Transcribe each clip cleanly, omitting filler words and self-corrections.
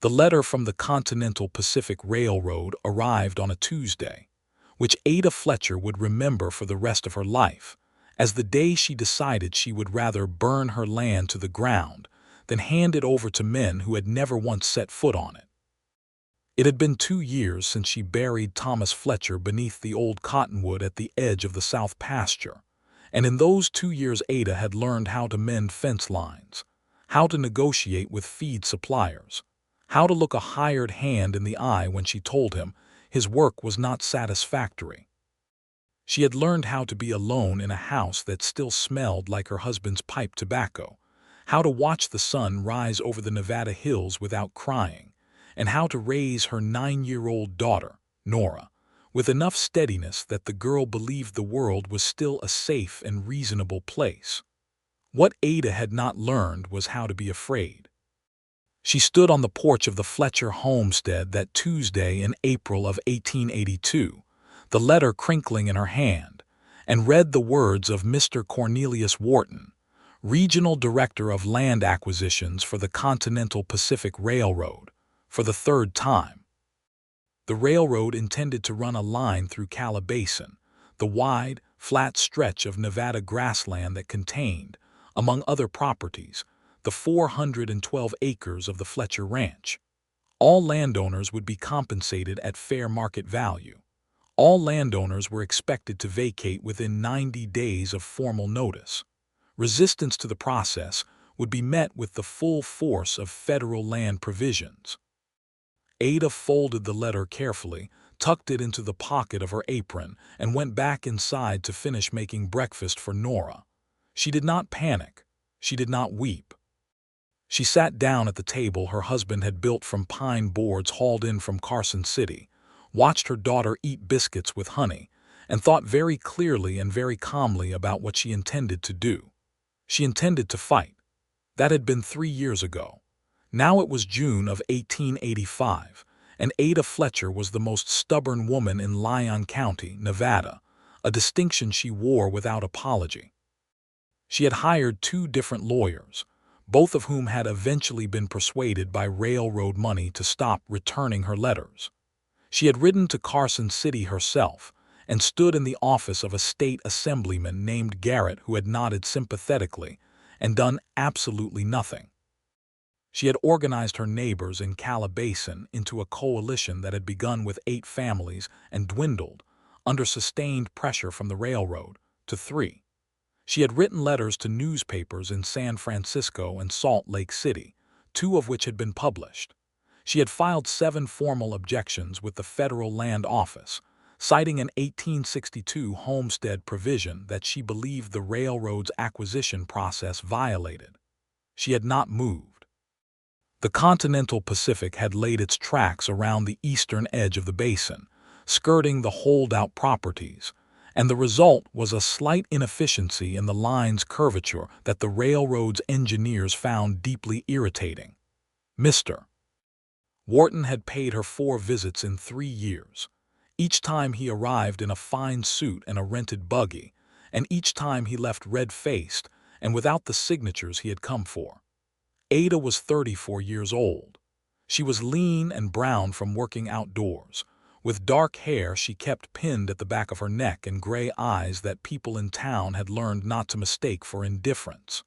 The letter from the Continental Pacific Railroad arrived on a Tuesday, which Ada Fletcher would remember for the rest of her life, as the day she decided she would rather burn her land to the ground than hand it over to men who had never once set foot on it. It had been 2 years since she buried Thomas Fletcher beneath the old cottonwood at the edge of the south pasture, and in those 2 years Ada had learned how to mend fence lines, how to negotiate with feed suppliers, how to look a hired hand in the eye when she told him his work was not satisfactory. She had learned how to be alone in a house that still smelled like her husband's pipe tobacco, how to watch the sun rise over the Nevada hills without crying, and how to raise her 9-year-old daughter, Nora, with enough steadiness that the girl believed the world was still a safe and reasonable place. What Ada had not learned was how to be afraid. She stood on the porch of the Fletcher homestead that Tuesday in April of 1882, the letter crinkling in her hand, and read the words of Mr. Cornelius Wharton, Regional Director of Land Acquisitions for the Continental Pacific Railroad, for the 3rd time. The railroad intended to run a line through Calabasin, the wide, flat stretch of Nevada grassland that contained, among other properties, the 412 acres of the Fletcher Ranch. All landowners would be compensated at fair market value. All landowners were expected to vacate within 90 days of formal notice. Resistance to the process would be met with the full force of federal land provisions. Ada folded the letter carefully, tucked it into the pocket of her apron, and went back inside to finish making breakfast for Nora. She did not panic. She did not weep. She sat down at the table her husband had built from pine boards hauled in from Carson City, watched her daughter eat biscuits with honey, and thought very clearly and very calmly about what she intended to do. She intended to fight. That had been 3 years ago. Now it was June of 1885, and Ada Fletcher was the most stubborn woman in Lyon County, Nevada, a distinction she wore without apology. She had hired 2 different lawyers, both of whom had eventually been persuaded by railroad money to stop returning her letters. She had ridden to Carson City herself and stood in the office of a state assemblyman named Garrett who had nodded sympathetically and done absolutely nothing. She had organized her neighbors in Calabasin into a coalition that had begun with 8 families and dwindled, under sustained pressure from the railroad, to 3. She had written letters to newspapers in San Francisco and Salt Lake City, 2 of which had been published. She had filed 7 formal objections with the Federal Land Office, citing an 1862 homestead provision that she believed the railroad's acquisition process violated. She had not moved. The Continental Pacific had laid its tracks around the eastern edge of the basin, skirting the holdout properties, and the result was a slight inefficiency in the line's curvature that the railroad's engineers found deeply irritating. Mr. Wharton had paid her 4 visits in 3 years. Each time he arrived in a fine suit and a rented buggy, and each time he left red-faced and without the signatures he had come for. Ada was 34 years old. She was lean and brown from working outdoors. With dark hair she kept pinned at the back of her neck and gray eyes that people in town had learned not to mistake for indifference.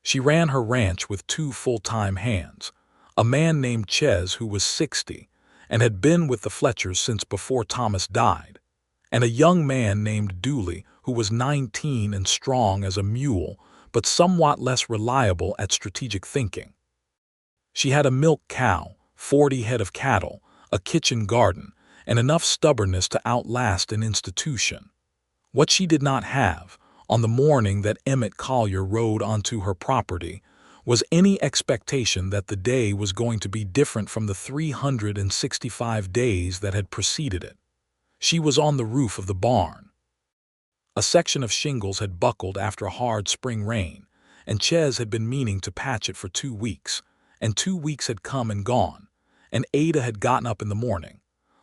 She ran her ranch with 2 full-time hands, a man named Ches who was 60 and had been with the Fletchers since before Thomas died, and a young man named Dooley who was 19 and strong as a mule but somewhat less reliable at strategic thinking. She had a milk cow, 40 head of cattle, a kitchen garden, and enough stubbornness to outlast an institution. What she did not have, on the morning that Emmett Collier rode onto her property, was any expectation that the day was going to be different from the 365 days that had preceded it. She was on the roof of the barn. A section of shingles had buckled after a hard spring rain, and Ches had been meaning to patch it for 2 weeks, and 2 weeks had come and gone, and Ada had gotten up in the morning,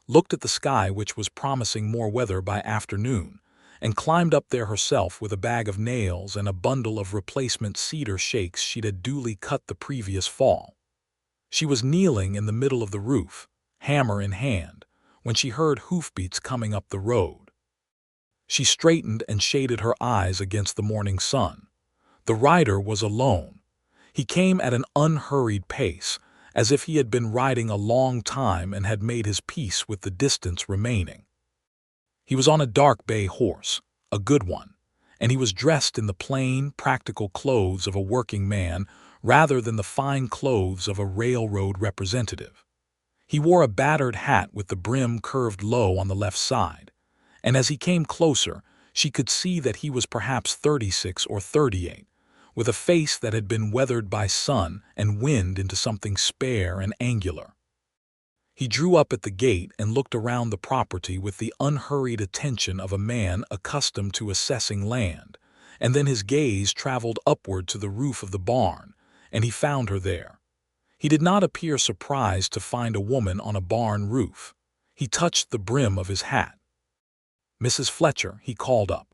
looked at the sky which was promising more weather by afternoon, and climbed up there herself with a bag of nails and a bundle of replacement cedar shakes she'd had duly cut the previous fall. She was kneeling in the middle of the roof, hammer in hand, when she heard hoofbeats coming up the road. She straightened and shaded her eyes against the morning sun. The rider was alone. He came at an unhurried pace, as if he had been riding a long time and had made his peace with the distance remaining. He was on a dark bay horse, a good one, and he was dressed in the plain, practical clothes of a working man rather than the fine clothes of a railroad representative. He wore a battered hat with the brim curved low on the left side, and as he came closer, she could see that he was perhaps 36 or 38, with a face that had been weathered by sun and wind into something spare and angular. He drew up at the gate and looked around the property with the unhurried attention of a man accustomed to assessing land, and then his gaze traveled upward to the roof of the barn, and he found her there. He did not appear surprised to find a woman on a barn roof. He touched the brim of his hat. "Mrs. Fletcher," he called up.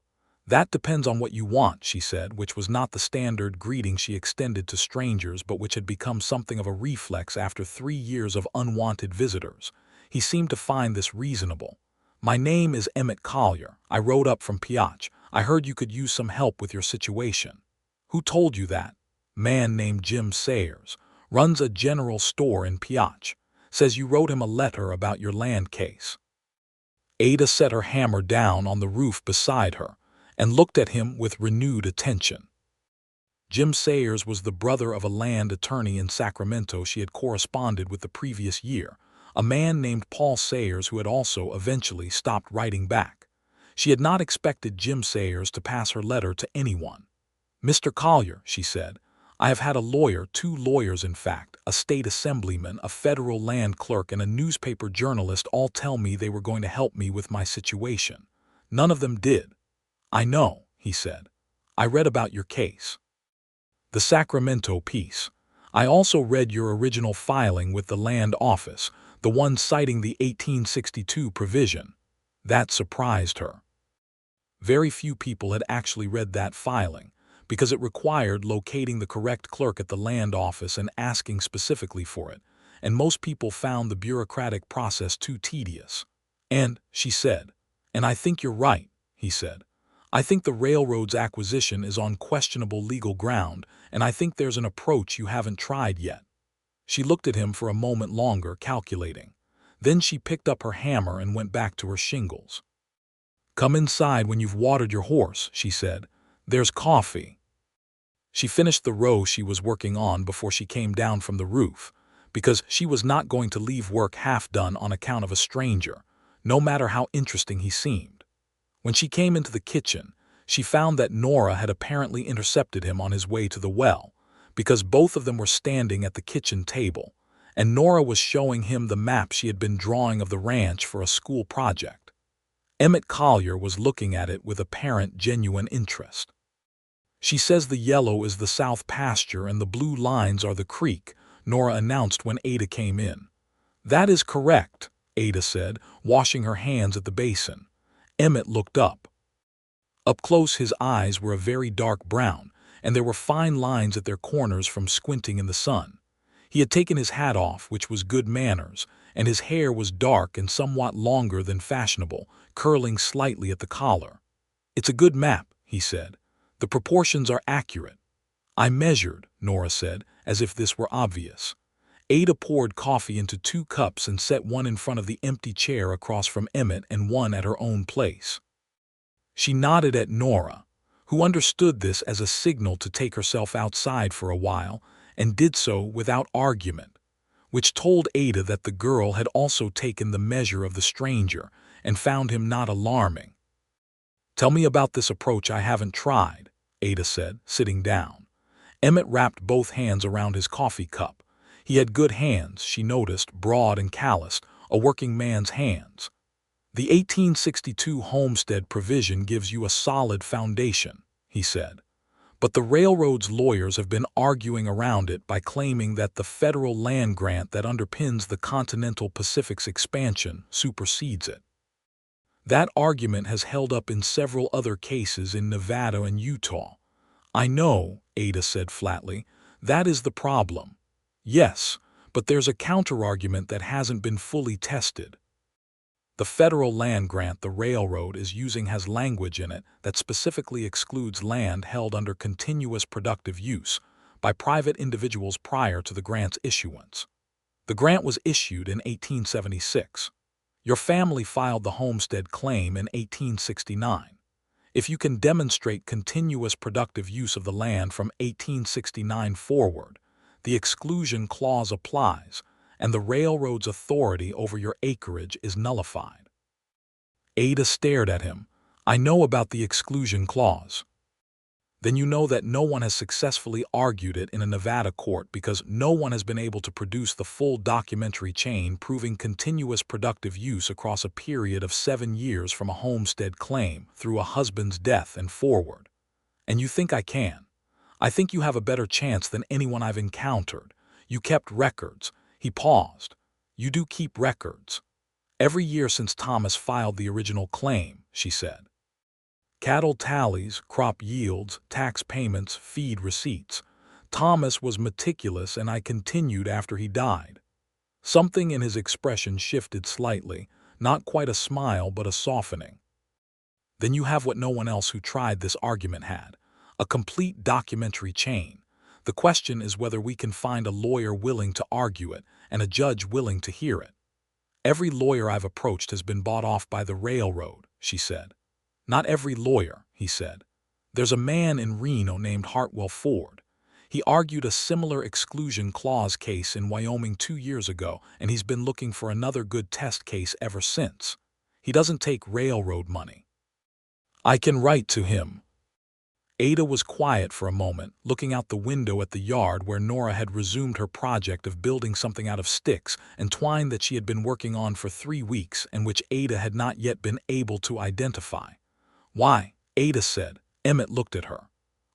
"That depends on what you want," she said, which was not the standard greeting she extended to strangers but which had become something of a reflex after 3 years of unwanted visitors. He seemed to find this reasonable. "My name is Emmett Collier. I rode up from Pioche. I heard you could use some help with your situation." "Who told you that?" "Man named Jim Sayers. Runs a general store in Pioche. Says you wrote him a letter about your land case." Ada set her hammer down on the roof beside her and looked at him with renewed attention. Jim Sayers was the brother of a land attorney in Sacramento she had corresponded with the previous year, a man named Paul Sayers who had also eventually stopped writing back. She had not expected Jim Sayers to pass her letter to anyone. "Mr. Collier," she said, "I have had a lawyer, 2 lawyers in fact, a state assemblyman, a federal land clerk, and a newspaper journalist all tell me they were going to help me with my situation. None of them did." "I know," he said. "I read about your case. The Sacramento piece. I also read your original filing with the land office, the one citing the 1862 provision." That surprised her. Very few people had actually read that filing, because it required locating the correct clerk at the land office and asking specifically for it, and most people found the bureaucratic process too tedious. "And," she said, "and I think you're right," he said. "I think the railroad's acquisition is on questionable legal ground, and I think there's an approach you haven't tried yet." She looked at him for a moment longer, calculating. Then she picked up her hammer and went back to her shingles. "Come inside when you've watered your horse," she said. "There's coffee." She finished the row she was working on before she came down from the roof, because she was not going to leave work half done on account of a stranger, no matter how interesting he seemed. When she came into the kitchen, she found that Nora had apparently intercepted him on his way to the well, because both of them were standing at the kitchen table, and Nora was showing him the map she had been drawing of the ranch for a school project. Emmett Collier was looking at it with apparent genuine interest. "She says the yellow is the south pasture and the blue lines are the creek," Nora announced when Ada came in. "That is correct," Ada said, washing her hands at the basin. Emmett looked up. Up close his eyes were a very dark brown, and there were fine lines at their corners from squinting in the sun. He had taken his hat off, which was good manners, and his hair was dark and somewhat longer than fashionable, curling slightly at the collar. "It's a good map," he said. "The proportions are accurate." "I measured," Nora said, as if this were obvious. Ada poured coffee into 2 cups and set one in front of the empty chair across from Emmett and one at her own place. She nodded at Nora, who understood this as a signal to take herself outside for a while, and did so without argument, which told Ada that the girl had also taken the measure of the stranger and found him not alarming. "Tell me about this approach I haven't tried," Ada said, sitting down. Emmett wrapped both hands around his coffee cup. He had good hands, she noticed, broad and calloused, a working man's hands. "The 1862 homestead provision gives you a solid foundation," he said. "But the railroad's lawyers have been arguing around it by claiming that the federal land grant that underpins the Continental Pacific's expansion supersedes it. That argument has held up in several other cases in Nevada and Utah." "I know," Ada said flatly. "That is the problem." "Yes, But there's a counterargument that hasn't been fully tested. The federal land grant the railroad is using has language in it that specifically excludes land held under continuous productive use by private individuals prior to the grant's issuance. The grant was issued in 1876. Your family filed the homestead claim in 1869. If you can demonstrate continuous productive use of the land from 1869 forward, the exclusion clause applies, and the railroad's authority over your acreage is nullified. Ada stared at him. I know about the exclusion clause. Then you know that no one has successfully argued it in a Nevada court because no one has been able to produce the full documentary chain proving continuous productive use across a period of 7 years from a homestead claim through a husband's death and forward. And you think I can. I think you have a better chance than anyone I've encountered. You kept records. He paused. You do keep records. Every year since Thomas filed the original claim, she said. Cattle tallies, crop yields, tax payments, feed receipts. Thomas was meticulous, and I continued after he died. Something in his expression shifted slightly, not quite a smile but a softening. Then you have what no one else who tried this argument had, a complete documentary chain. The question is whether we can find a lawyer willing to argue it and a judge willing to hear it. Every lawyer I've approached has been bought off by the railroad, she said. Not every lawyer, he said. There's a man in Reno named Hartwell Ford. He argued a similar exclusion clause case in Wyoming 2 years ago, and he's been looking for another good test case ever since. He doesn't take railroad money. I can write to him. Ada was quiet for a moment, looking out the window at the yard where Nora had resumed her project of building something out of sticks and twine that she had been working on for 3 weeks and which Ada had not yet been able to identify. Why? Ada said. Emmett looked at her.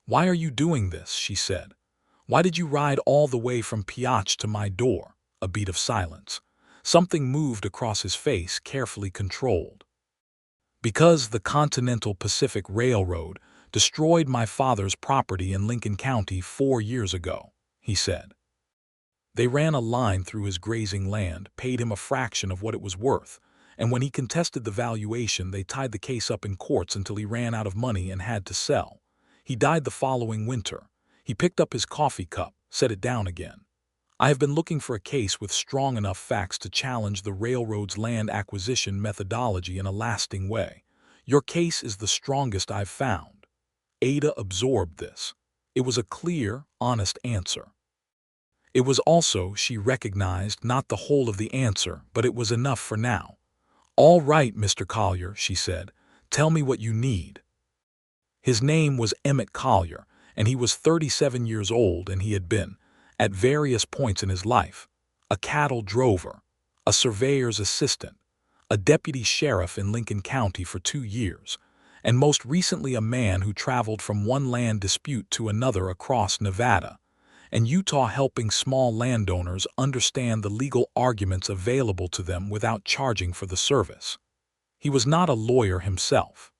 Why are you doing this? She said. Why did you ride all the way from Pioche to my door? A beat of silence. Something moved across his face, carefully controlled. Because the Continental Pacific Railroad destroyed my father's property in Lincoln County 4 years ago, he said. They ran a line through his grazing land, paid him a fraction of what it was worth, and when he contested the valuation, they tied the case up in courts until he ran out of money and had to sell. He died the following winter. He picked up his coffee cup, set it down again. I have been looking for a case with strong enough facts to challenge the railroad's land acquisition methodology in a lasting way. Your case is the strongest I've found. Ada absorbed this. It was a clear, honest answer. It was also, she recognized, not the whole of the answer, but it was enough for now. All right, Mr. Collier, she said. Tell me what you need. His name was Emmett Collier, and he was 37 years old, and he had been, at various points in his life, a cattle drover, a surveyor's assistant, a deputy sheriff in Lincoln County for 2 years, and most recently a man who traveled from one land dispute to another across Nevada and Utah, helping small landowners understand the legal arguments available to them without charging for the service. He was not a lawyer himself.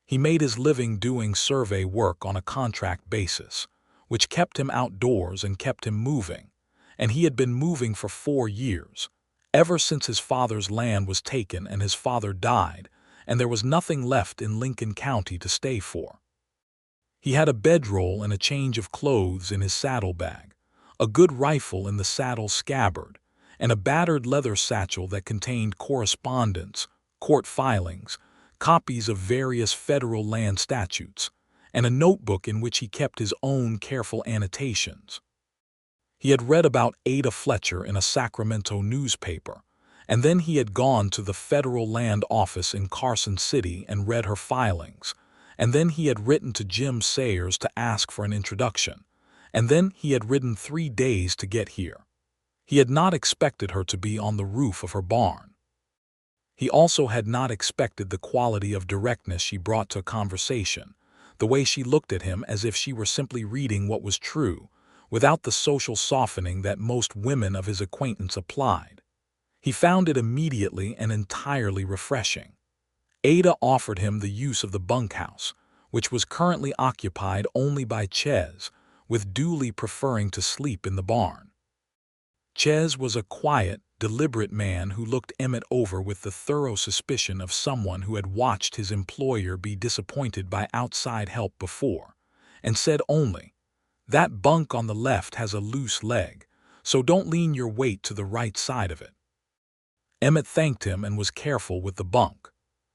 He made his living doing survey work on a contract basis, which kept him outdoors and kept him moving, and he had been moving for 4 years, ever since his father's land was taken and his father died, and there was nothing left in Lincoln County to stay for. He had a bedroll and a change of clothes in his saddlebag, a good rifle in the saddle scabbard, and a battered leather satchel that contained correspondence, court filings, copies of various federal land statutes, and a notebook in which he kept his own careful annotations. He had read about Ada Fletcher in a Sacramento newspaper, and then he had gone to the federal land office in Carson City and read her filings, and then he had written to Jim Sayers to ask for an introduction, and then he had ridden 3 days to get here. He had not expected her to be on the roof of her barn. He also had not expected the quality of directness she brought to a conversation, the way she looked at him as if she were simply reading what was true, without the social softening that most women of his acquaintance applied. He found it immediately and entirely refreshing. Ada offered him the use of the bunkhouse, which was currently occupied only by Ches, with Dooley preferring to sleep in the barn. Ches was a quiet, deliberate man who looked Emmett over with the thorough suspicion of someone who had watched his employer be disappointed by outside help before, and said only, "That bunk on the left has a loose leg, so don't lean your weight to the right side of it." Emmett thanked him and was careful with the bunk.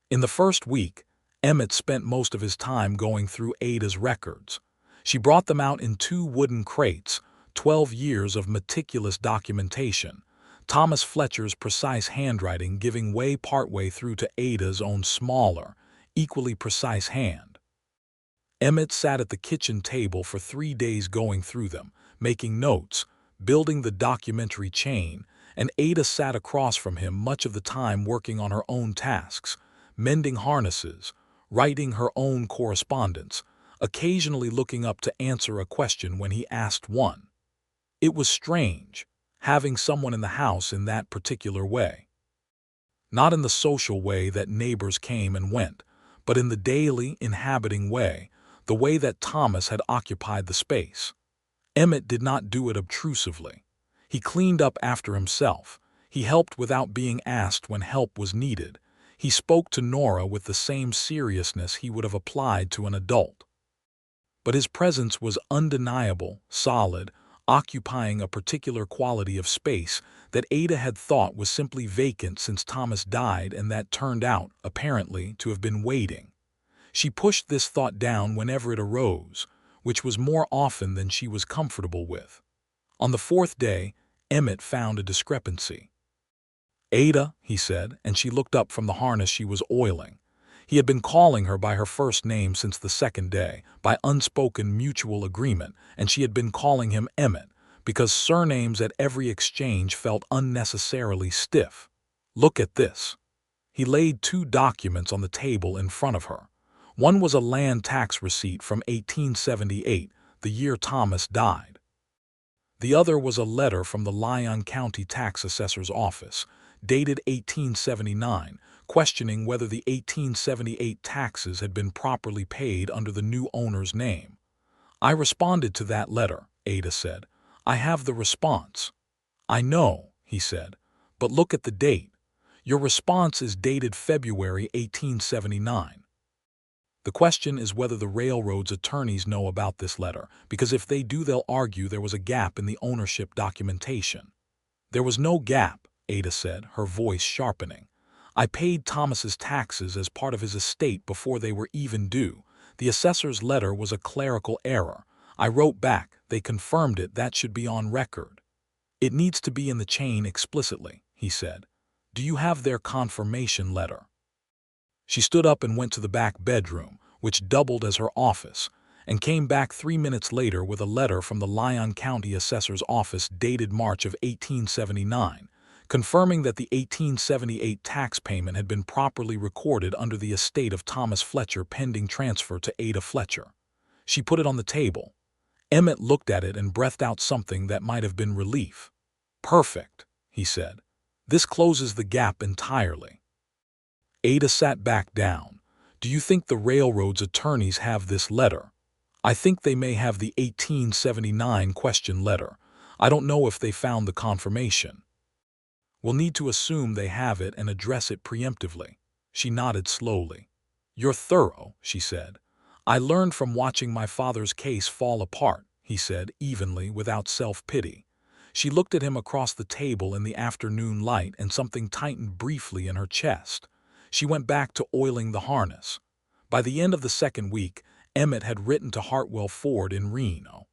In the first week, Emmett spent most of his time going through Ada's records. She brought them out in 2 wooden crates, 12 years of meticulous documentation, Thomas Fletcher's precise handwriting giving way partway through to Ada's own smaller, equally precise hand. Emmett sat at the kitchen table for 3 days going through them, making notes, building the documentary chain, and Ada sat across from him much of the time working on her own tasks, mending harnesses, writing her own correspondence, occasionally looking up to answer a question when he asked one. It was strange, having someone in the house in that particular way. Not in the social way that neighbors came and went, but in the daily, inhabiting way, the way that Thomas had occupied the space. Emmett did not do it obtrusively. He cleaned up after himself. He helped without being asked when help was needed. He spoke to Nora with the same seriousness he would have applied to an adult. But his presence was undeniable, solid, occupying a particular quality of space that Ada had thought was simply vacant since Thomas died and that turned out, apparently, to have been waiting. She pushed this thought down whenever it arose, which was more often than she was comfortable with. On the 4th day, Emmett found a discrepancy. "Ada," he said, and she looked up from the harness she was oiling. He had been calling her by her first name since the 2nd day, by unspoken mutual agreement, and she had been calling him Emmett, because surnames at every exchange felt unnecessarily stiff. "Look at this." He laid 2 documents on the table in front of her. One was a land tax receipt from 1878, the year Thomas died. The other was a letter from the Lyon County Tax Assessor's Office, dated 1879, questioning whether the 1878 taxes had been properly paid under the new owner's name. "I responded to that letter," Ada said. "I have the response." "I know," he said, "but look at the date. Your response is dated February 1879. The question is whether the railroad's attorneys know about this letter, because if they do they'll argue there was a gap in the ownership documentation." "There was no gap," Ada said, her voice sharpening. "I paid Thomas's taxes as part of his estate before they were even due. The assessor's letter was a clerical error. I wrote back, they confirmed it, that should be on record." "It needs to be in the chain explicitly," he said. "Do you have their confirmation letter?" She stood up and went to the back bedroom, which doubled as her office, and came back 3 minutes later with a letter from the Lyon County Assessor's Office dated March of 1879, confirming that the 1878 tax payment had been properly recorded under the estate of Thomas Fletcher pending transfer to Ada Fletcher. She put it on the table. Emmett looked at it and breathed out something that might have been relief. "Perfect," he said. "This closes the gap entirely." Ada sat back down. "Do you think the railroad's attorneys have this letter?" "I think they may have the 1879 question letter. I don't know if they found the confirmation." "We'll need to assume they have it and address it preemptively." She nodded slowly. "You're thorough," she said. "I learned from watching my father's case fall apart," he said evenly, without self-pity. She looked at him across the table in the afternoon light and something tightened briefly in her chest. She went back to oiling the harness. By the end of the 2nd week, Emmett had written to Hartwell Ford in Reno.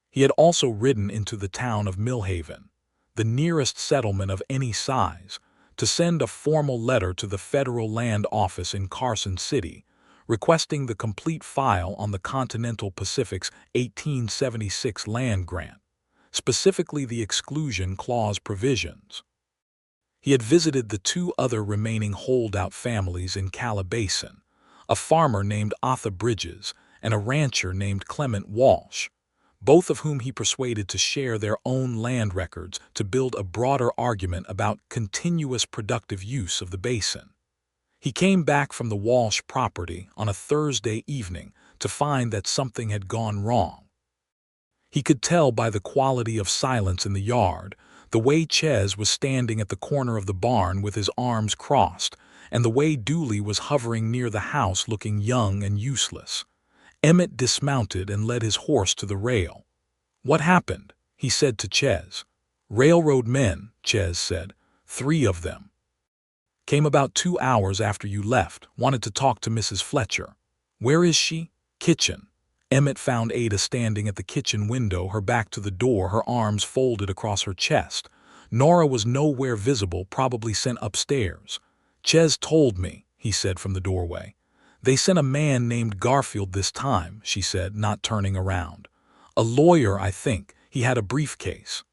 He had also ridden into the town of Millhaven, the nearest settlement of any size, to send a formal letter to the Federal Land Office in Carson City, requesting the complete file on the Continental Pacific's 1876 land grant, specifically the exclusion clause provisions. He had visited the 2 other remaining holdout families in Calabasin, a farmer named Arthur Bridges and a rancher named Clement Walsh, both of whom he persuaded to share their own land records to build a broader argument about continuous productive use of the basin. He came back from the Walsh property on a Thursday evening to find that something had gone wrong. He could tell by the quality of silence in the yard, The way Ches was standing at the corner of the barn with his arms crossed, and the way Dooley was hovering near the house looking young and useless. Emmett dismounted and led his horse to the rail. "What happened?" he said to Ches. "Railroad men," Ches said. "3 of them. Came about 2 hours after you left, wanted to talk to Mrs. Fletcher." "Where is she?" "Kitchen." Emmett found Ada standing at the kitchen window, her back to the door, her arms folded across her chest. Nora was nowhere visible, probably sent upstairs. "Ches told me," he said from the doorway. "They sent a man named Garfield this time," she said, not turning around. "A lawyer, I think. He had a briefcase.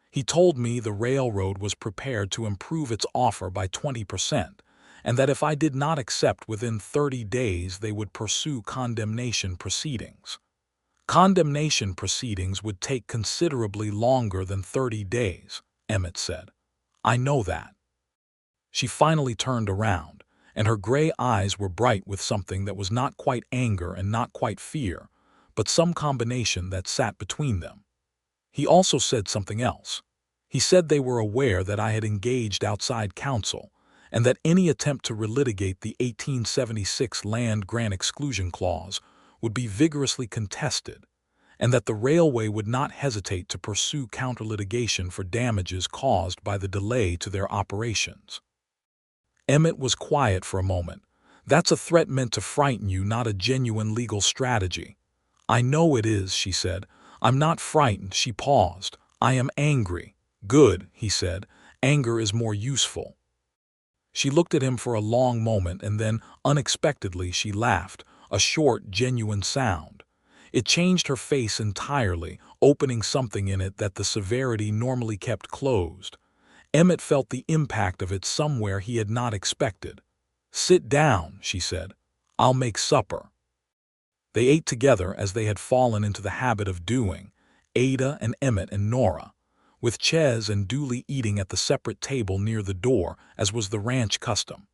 He told me the railroad was prepared to improve its offer by 20%, and that if I did not accept within 30 days they would pursue condemnation proceedings. Condemnation proceedings would take considerably longer than 30 days, Emmett said. "I know that." She finally turned around, and her gray eyes were bright with something that was not quite anger and not quite fear, but some combination that sat between them. He also said something else. He said they were aware that I had engaged outside counsel, and that any attempt to relitigate the 1876 Land Grant Exclusion Clause would be vigorously contested, and that the railway would not hesitate to pursue counter-litigation for damages caused by the delay to their operations. Emmett was quiet for a moment. "That's a threat meant to frighten you, not a genuine legal strategy." "I know it is," she said. "I'm not frightened." She paused. "I am angry." "Good," he said. "Anger is more useful." She looked at him for a long moment, and then, unexpectedly, she laughed, a short, genuine sound. It changed her face entirely, opening something in it that the severity normally kept closed. Emmett felt the impact of it somewhere he had not expected. "Sit down," she said. "I'll make supper." They ate together as they had fallen into the habit of doing, Ada and Emmett and Nora, with Ches and Dooley eating at the separate table near the door, as was the ranch custom.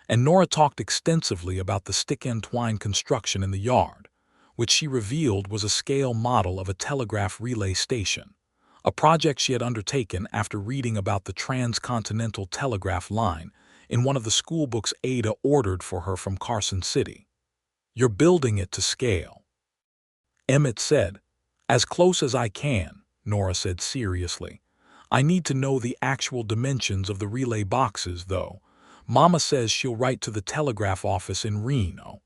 And Nora talked extensively about the stick-and-twine construction in the yard, which she revealed was a scale model of a telegraph relay station, a project she had undertaken after reading about the transcontinental telegraph line in one of the school books Ada ordered for her from Carson City. "You're building it to scale," Emmett said. "As close as I can," Nora said seriously. "I need to know the actual dimensions of the relay boxes, though. Mama says she'll write to the telegraph office in Reno."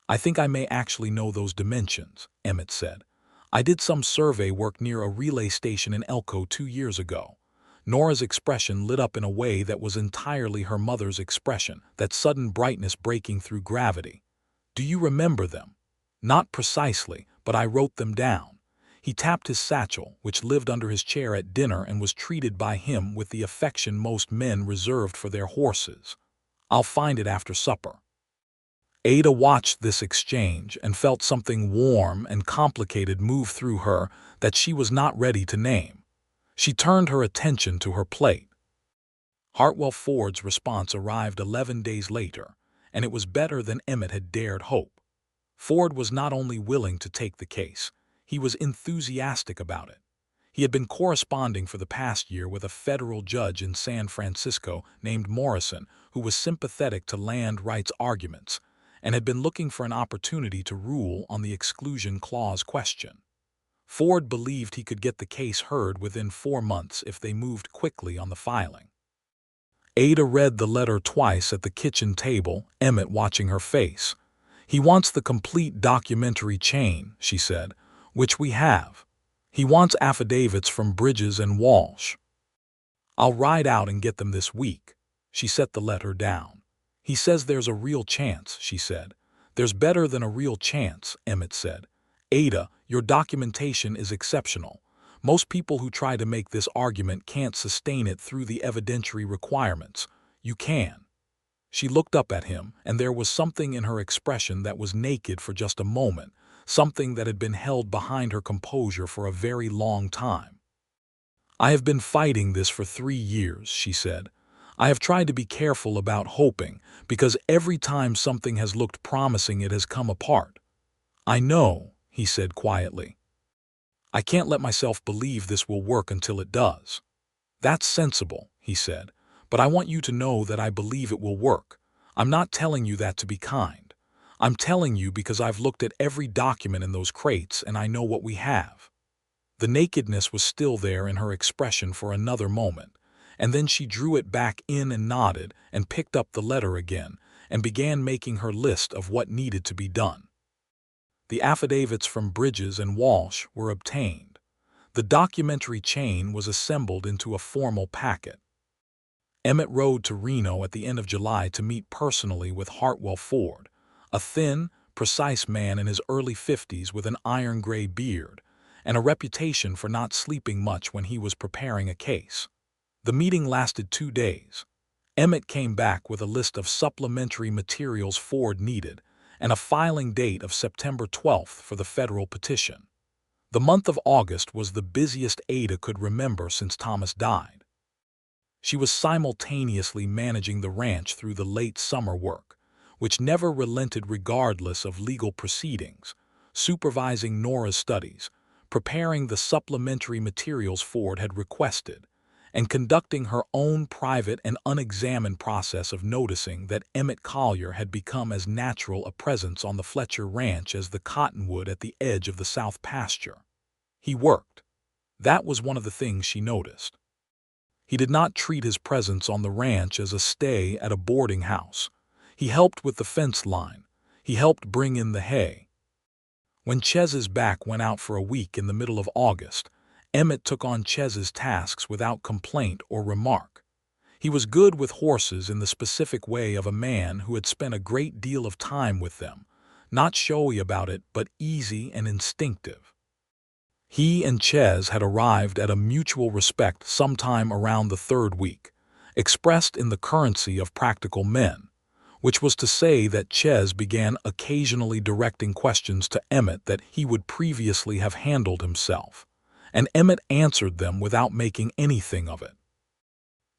"I think I may actually know those dimensions," Emmett said. "I did some survey work near a relay station in Elko 2 years ago." Nora's expression lit up in a way that was entirely her mother's expression, that sudden brightness breaking through gravity. "Do you remember them?" "Not precisely, but I wrote them down." He tapped his satchel, which lived under his chair at dinner and was treated by him with the affection most men reserved for their horses. "I'll find it after supper." Ada watched this exchange and felt something warm and complicated move through her that she was not ready to name. She turned her attention to her plate. Hartwell Ford's response arrived 11 days later, and it was better than Emmett had dared hope. Ford was not only willing to take the case, he was enthusiastic about it. He had been corresponding for the past year with a federal judge in San Francisco named Morrison, who was sympathetic to land rights arguments, and had been looking for an opportunity to rule on the exclusion clause question. Ford believed he could get the case heard within 4 months if they moved quickly on the filing. Ada read the letter twice at the kitchen table, Emmett watching her face. "He wants the complete documentary chain," she said, "which we have. He wants affidavits from Bridges and Walsh. I'll ride out and get them this week." She set the letter down. "He says there's a real chance," she said. "There's better than a real chance," Emmett said. "Ada, your documentation is exceptional. Most people who try to make this argument can't sustain it through the evidentiary requirements. You can." She looked up at him, and there was something in her expression that was naked for just a moment, something that had been held behind her composure for a very long time. "I have been fighting this for 3 years," she said. "I have tried to be careful about hoping, because every time something has looked promising it has come apart." "I know," he said quietly. "I can't let myself believe this will work until it does." "That's sensible," he said, "but I want you to know that I believe it will work. I'm not telling you that to be kind. I'm telling you because I've looked at every document in those crates and I know what we have." The nakedness was still there in her expression for another moment, and then she drew it back in and nodded and picked up the letter again and began making her list of what needed to be done. The affidavits from Bridges and Walsh were obtained. The documentary chain was assembled into a formal packet. Emmett rode to Reno at the end of July to meet personally with Hartwell Ford, a thin, precise man in his early 50s with an iron-gray beard, and a reputation for not sleeping much when he was preparing a case. The meeting lasted 2 days. Emmett came back with a list of supplementary materials Ford needed and a filing date of September 12th for the federal petition. The month of August was the busiest Ada could remember since Thomas died. She was simultaneously managing the ranch through the late summer work, which never relented regardless of legal proceedings, supervising Nora's studies, preparing the supplementary materials Ford had requested, and conducting her own private and unexamined process of noticing that Emmett Collier had become as natural a presence on the Fletcher ranch as the cottonwood at the edge of the south pasture. He worked. That was one of the things she noticed. He did not treat his presence on the ranch as a stay at a boarding house. He helped with the fence line. He helped bring in the hay. When Chez's back went out for a week in the middle of August, Emmett took on Chez's tasks without complaint or remark. He was good with horses in the specific way of a man who had spent a great deal of time with them, not showy about it but easy and instinctive. He and Chez had arrived at a mutual respect sometime around the 3rd week, expressed in the currency of practical men, which was to say that Chez began occasionally directing questions to Emmett that he would previously have handled himself, and Emmett answered them without making anything of it.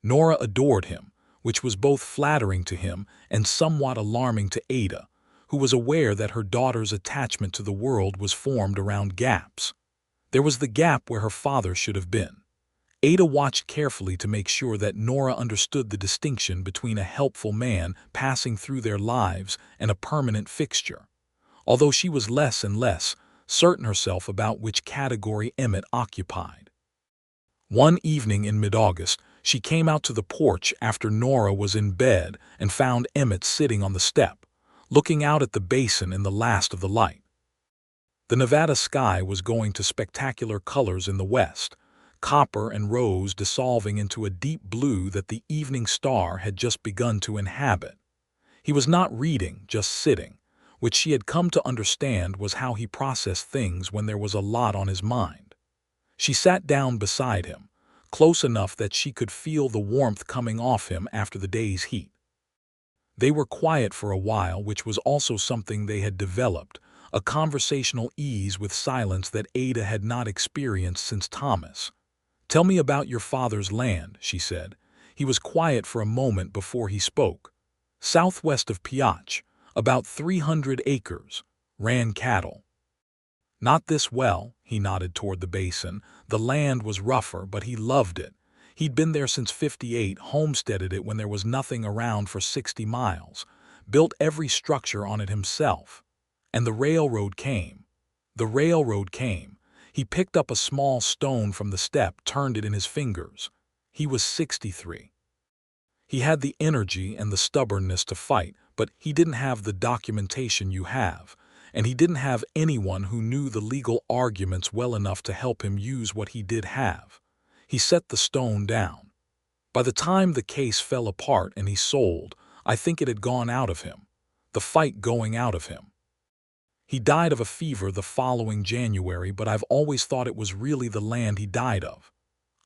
Nora adored him, which was both flattering to him and somewhat alarming to Ada, who was aware that her daughter's attachment to the world was formed around gaps. There was the gap where her father should have been. Ada watched carefully to make sure that Nora understood the distinction between a helpful man passing through their lives and a permanent fixture, although she was less and less certain herself about which category Emmett occupied. One evening in mid-August, she came out to the porch after Nora was in bed and found Emmett sitting on the step, looking out at the basin in the last of the light. The Nevada sky was going to spectacular colors in the west, copper and rose dissolving into a deep blue that the evening star had just begun to inhabit. He was not reading, just sitting, which she had come to understand was how he processed things when there was a lot on his mind. She sat down beside him, close enough that she could feel the warmth coming off him after the day's heat. They were quiet for a while, which was also something they had developed, a conversational ease with silence that Ada had not experienced since Thomas. "Tell me about your father's land," she said. He was quiet for a moment before he spoke. "Southwest of Pioche, about 300 acres, ran cattle." "Not this well," he nodded toward the basin. "The land was rougher, but he loved it. He'd been there since '58, homesteaded it when there was nothing around for 60 miles, built every structure on it himself. And the railroad came. The railroad came. He picked up a small stone from the step, turned it in his fingers. He was 63. He had the energy and the stubbornness to fight, but he didn't have the documentation you have, and he didn't have anyone who knew the legal arguments well enough to help him use what he did have. He set the stone down. By the time the case fell apart and he sold, I think it had gone out of him, the fight going out of him. He died of a fever the following January, but I've always thought it was really the land he died of."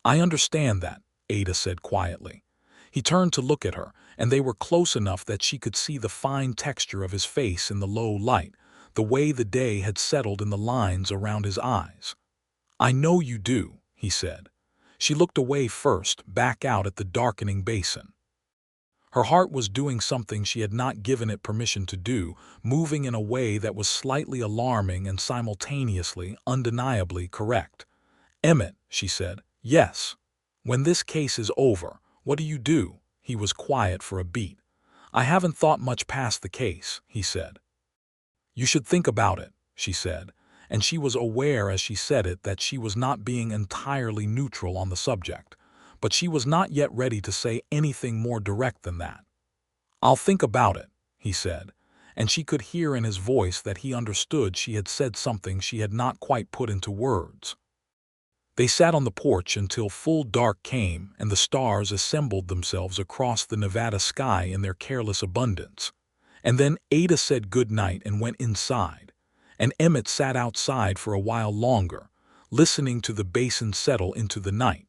"I understand that," Ada said quietly. He turned to look at her, and they were close enough that she could see the fine texture of his face in the low light, the way the day had settled in the lines around his eyes. "I know you do," he said. She looked away first, back out at the darkening basin. Her heart was doing something she had not given it permission to do, moving in a way that was slightly alarming and simultaneously undeniably correct. "Emmett," she said. "Yes." When this case is over, what do you do? He was quiet for a beat. I haven't thought much past the case, he said. You should think about it, she said, and she was aware as she said it that she was not being entirely neutral on the subject, but she was not yet ready to say anything more direct than that. I'll think about it, he said, and she could hear in his voice that he understood she had said something she had not quite put into words. They sat on the porch until full dark came and the stars assembled themselves across the Nevada sky in their careless abundance. And then Ada said good night and went inside, and Emmett sat outside for a while longer, listening to the basin settle into the night,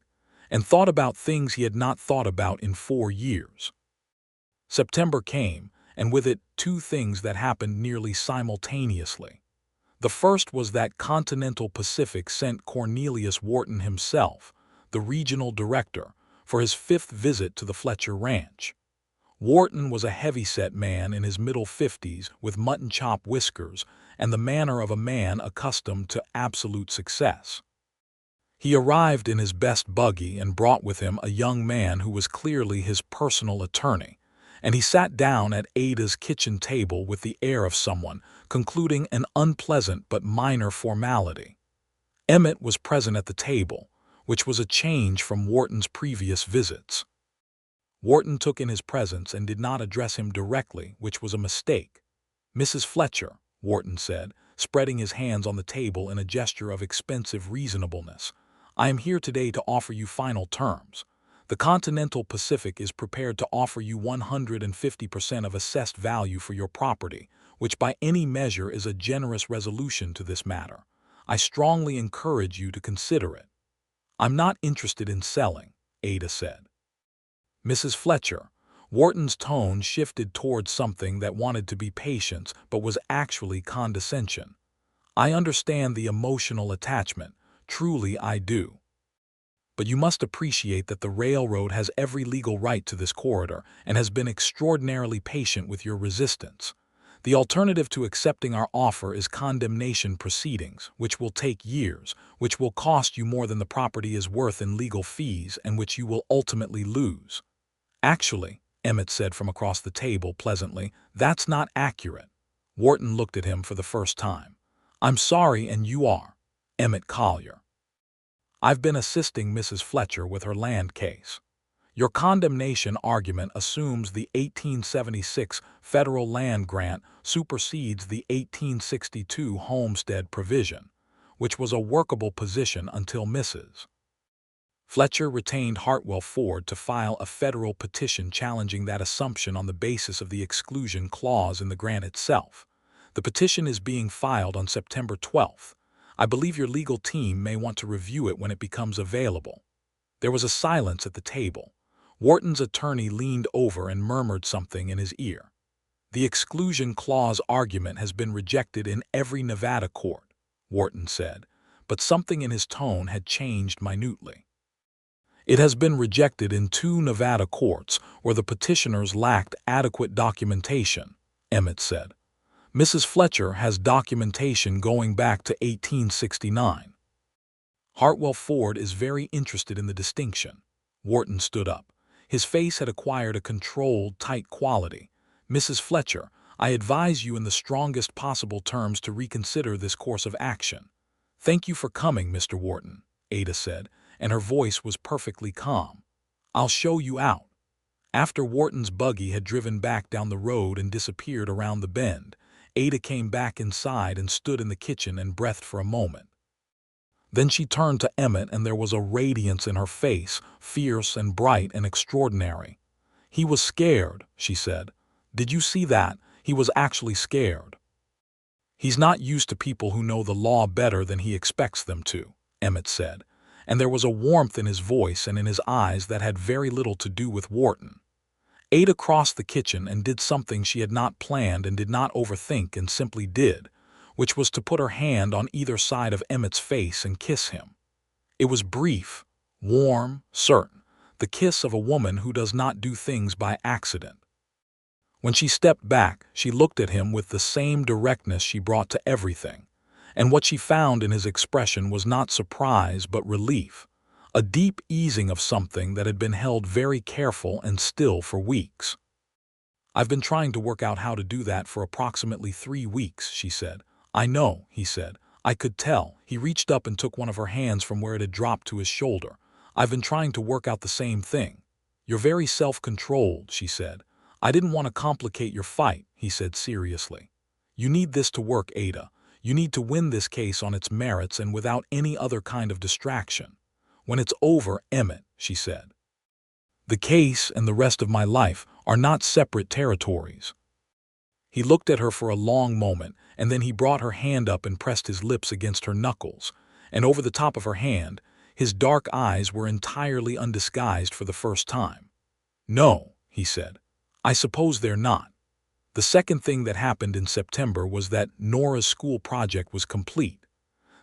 and thought about things he had not thought about in 4 years. September came, and with it 2 things that happened nearly simultaneously. The first was that Continental Pacific sent Cornelius Wharton himself, the regional director, for his 5th visit to the Fletcher Ranch. Wharton was a heavy-set man in his middle 50s with mutton-chop whiskers and the manner of a man accustomed to absolute success. He arrived in his best buggy and brought with him a young man who was clearly his personal attorney, and he sat down at Ada's kitchen table with the air of someone concluding an unpleasant but minor formality. Emmett was present at the table, which was a change from Wharton's previous visits. Wharton took in his presence and did not address him directly, which was a mistake. Mrs. Fletcher, Wharton said, spreading his hands on the table in a gesture of expensive reasonableness, I am here today to offer you final terms. The Continental Pacific is prepared to offer you 150% of assessed value for your property, which by any measure is a generous resolution to this matter. I strongly encourage you to consider it. I'm not interested in selling, Ada said. Mrs. Fletcher, Wharton's tone shifted towards something that wanted to be patience but was actually condescension. I understand the emotional attachment, truly I do. But you must appreciate that the railroad has every legal right to this corridor and has been extraordinarily patient with your resistance. The alternative to accepting our offer is condemnation proceedings, which will take years, which will cost you more than the property is worth in legal fees, and which you will ultimately lose. Actually, Emmett said from across the table pleasantly, that's not accurate. Wharton looked at him for the first time. I'm sorry, and you are. Emmett Collier. I've been assisting Mrs. Fletcher with her land case. Your condemnation argument assumes the 1876 federal land grant supersedes the 1862 homestead provision, which was a workable position until Mrs. Fletcher retained Hartwell Ford to file a federal petition challenging that assumption on the basis of the exclusion clause in the grant itself. The petition is being filed on September 12th. I believe your legal team may want to review it when it becomes available. There was a silence at the table. Wharton's attorney leaned over and murmured something in his ear. The exclusion clause argument has been rejected in every Nevada court, Wharton said, but something in his tone had changed minutely. It has been rejected in 2 Nevada courts where the petitioners lacked adequate documentation, Emmett said. Mrs. Fletcher has documentation going back to 1869. Hartwell Ford is very interested in the distinction. Wharton stood up. His face had acquired a controlled, tight quality. Mrs. Fletcher, I advise you in the strongest possible terms to reconsider this course of action. Thank you for coming, Mr. Wharton, Ada said, and her voice was perfectly calm. I'll show you out. After Wharton's buggy had driven back down the road and disappeared around the bend, Ada came back inside and stood in the kitchen and breathed for a moment. Then she turned to Emmett, and there was a radiance in her face, fierce and bright and extraordinary. He was scared, she said. Did you see that? He was actually scared. He's not used to people who know the law better than he expects them to, Emmett said, and there was a warmth in his voice and in his eyes that had very little to do with Wharton. Ada crossed the kitchen and did something she had not planned and did not overthink and simply did, which was to put her hand on either side of Emmett's face and kiss him. It was brief, warm, certain, the kiss of a woman who does not do things by accident. When she stepped back, she looked at him with the same directness she brought to everything, and what she found in his expression was not surprise but relief. a deep easing of something that had been held very careful and still for weeks. "I've been trying to work out how to do that for approximately 3 weeks," she said. "I know," he said. "I could tell." He reached up and took one of her hands from where it had dropped to his shoulder. "I've been trying to work out the same thing." "You're very self-controlled," she said. "I didn't want to complicate your fight," he said seriously. "You need this to work, Ada. You need to win this case on its merits and without any other kind of distraction. When it's over, Emmett," she said, "the case and the rest of my life are not separate territories." He looked at her for a long moment, and then he brought her hand up and pressed his lips against her knuckles, and over the top of her hand, his dark eyes were entirely undisguised for the first time. "No," he said, "I suppose they're not." The second thing that happened in September was that Nora's school project was complete.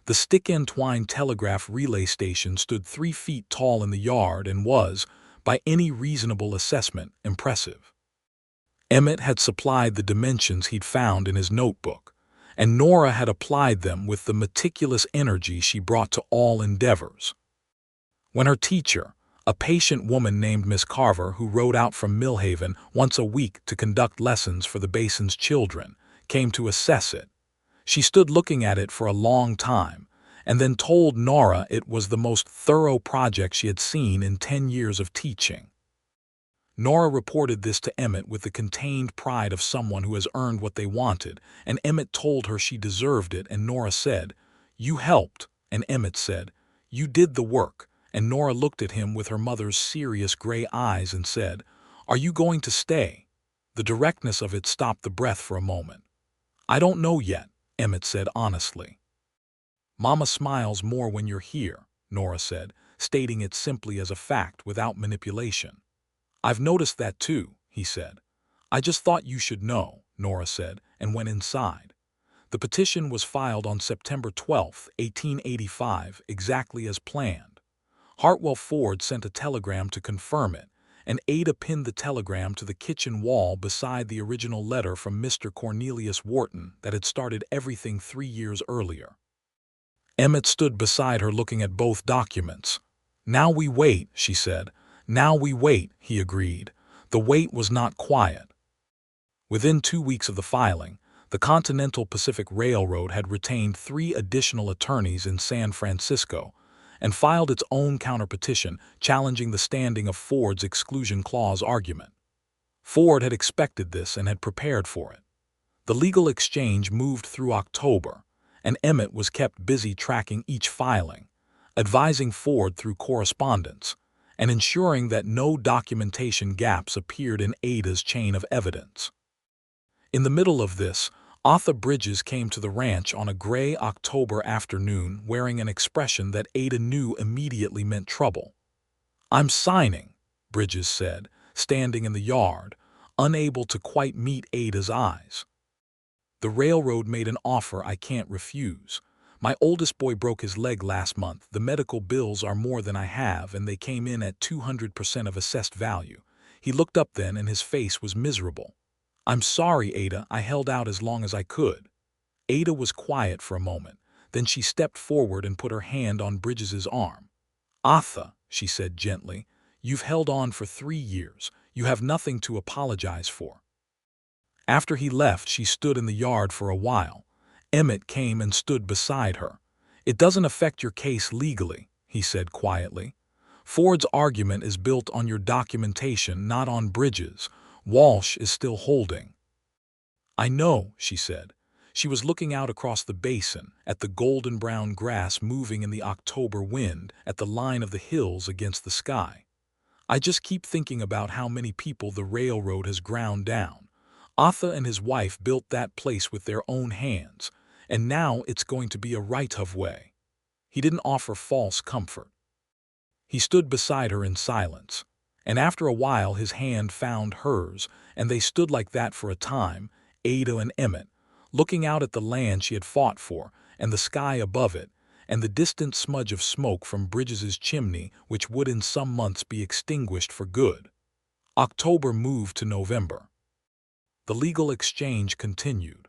The stick-and-twine telegraph relay station stood 3 feet tall in the yard and was, by any reasonable assessment, impressive. Emmett had supplied the dimensions he'd found in his notebook, and Nora had applied them with the meticulous energy she brought to all endeavors. When her teacher, a patient woman named Miss Carver who rode out from Millhaven once a week to conduct lessons for the Basin's children, came to assess it, she stood looking at it for a long time, and then told Nora it was the most thorough project she had seen in 10 years of teaching. Nora reported this to Emmett with the contained pride of someone who has earned what they wanted, and Emmett told her she deserved it, and Nora said, "You helped," and Emmett said, "You did the work," and Nora looked at him with her mother's serious gray eyes and said, "Are you going to stay?" The directness of it stopped the breath for a moment. "I don't know yet," Emmett said honestly. "Mama smiles more when you're here," Nora said, stating it simply as a fact without manipulation. "I've noticed that too," he said. "I just thought you should know," Nora said, and went inside. The petition was filed on September 12, 1885, exactly as planned. Hartwell Ford sent a telegram to confirm it, and Ada pinned the telegram to the kitchen wall beside the original letter from Mr. Cornelius Wharton that had started everything 3 years earlier. Emmett stood beside her looking at both documents. "Now we wait," she said. "Now we wait," he agreed. The wait was not quiet. Within 2 weeks of the filing, the Continental Pacific Railroad had retained 3 additional attorneys in San Francisco and filed its own counterpetition challenging the standing of Ford's exclusion clause argument. Ford had expected this and had prepared for it. The legal exchange moved through October, and Emmett was kept busy tracking each filing, advising Ford through correspondence, and ensuring that no documentation gaps appeared in Ada's chain of evidence. In the middle of this, Arthur Bridges came to the ranch on a gray October afternoon wearing an expression that Ada knew immediately meant trouble. "I'm signing," Bridges said, standing in the yard, unable to quite meet Ada's eyes. "The railroad made an offer I can't refuse. My oldest boy broke his leg last month. The medical bills are more than I have, and they came in at 200% of assessed value." He looked up then, and his face was miserable. "I'm sorry, Ada. I held out as long as I could." Ada was quiet for a moment. Then she stepped forward and put her hand on Bridges's arm. "Arthur," she said gently, "you've held on for 3 years. You have nothing to apologize for." After he left, she stood in the yard for a while. Emmett came and stood beside her. "It doesn't affect your case legally," he said quietly. "Ford's argument is built on your documentation, not on Bridges. Walsh is still holding." "I know," she said. She was looking out across the basin, at the golden-brown grass moving in the October wind, at the line of the hills against the sky. "I just keep thinking about how many people the railroad has ground down. Arthur and his wife built that place with their own hands, and now it's going to be a right-of-way." He didn't offer false comfort. He stood beside her in silence, and after a while his hand found hers, and they stood like that for a time, Ada and Emmett, looking out at the land she had fought for, and the sky above it, and the distant smudge of smoke from Bridges's chimney which would in some months be extinguished for good. October moved to November. The legal exchange continued.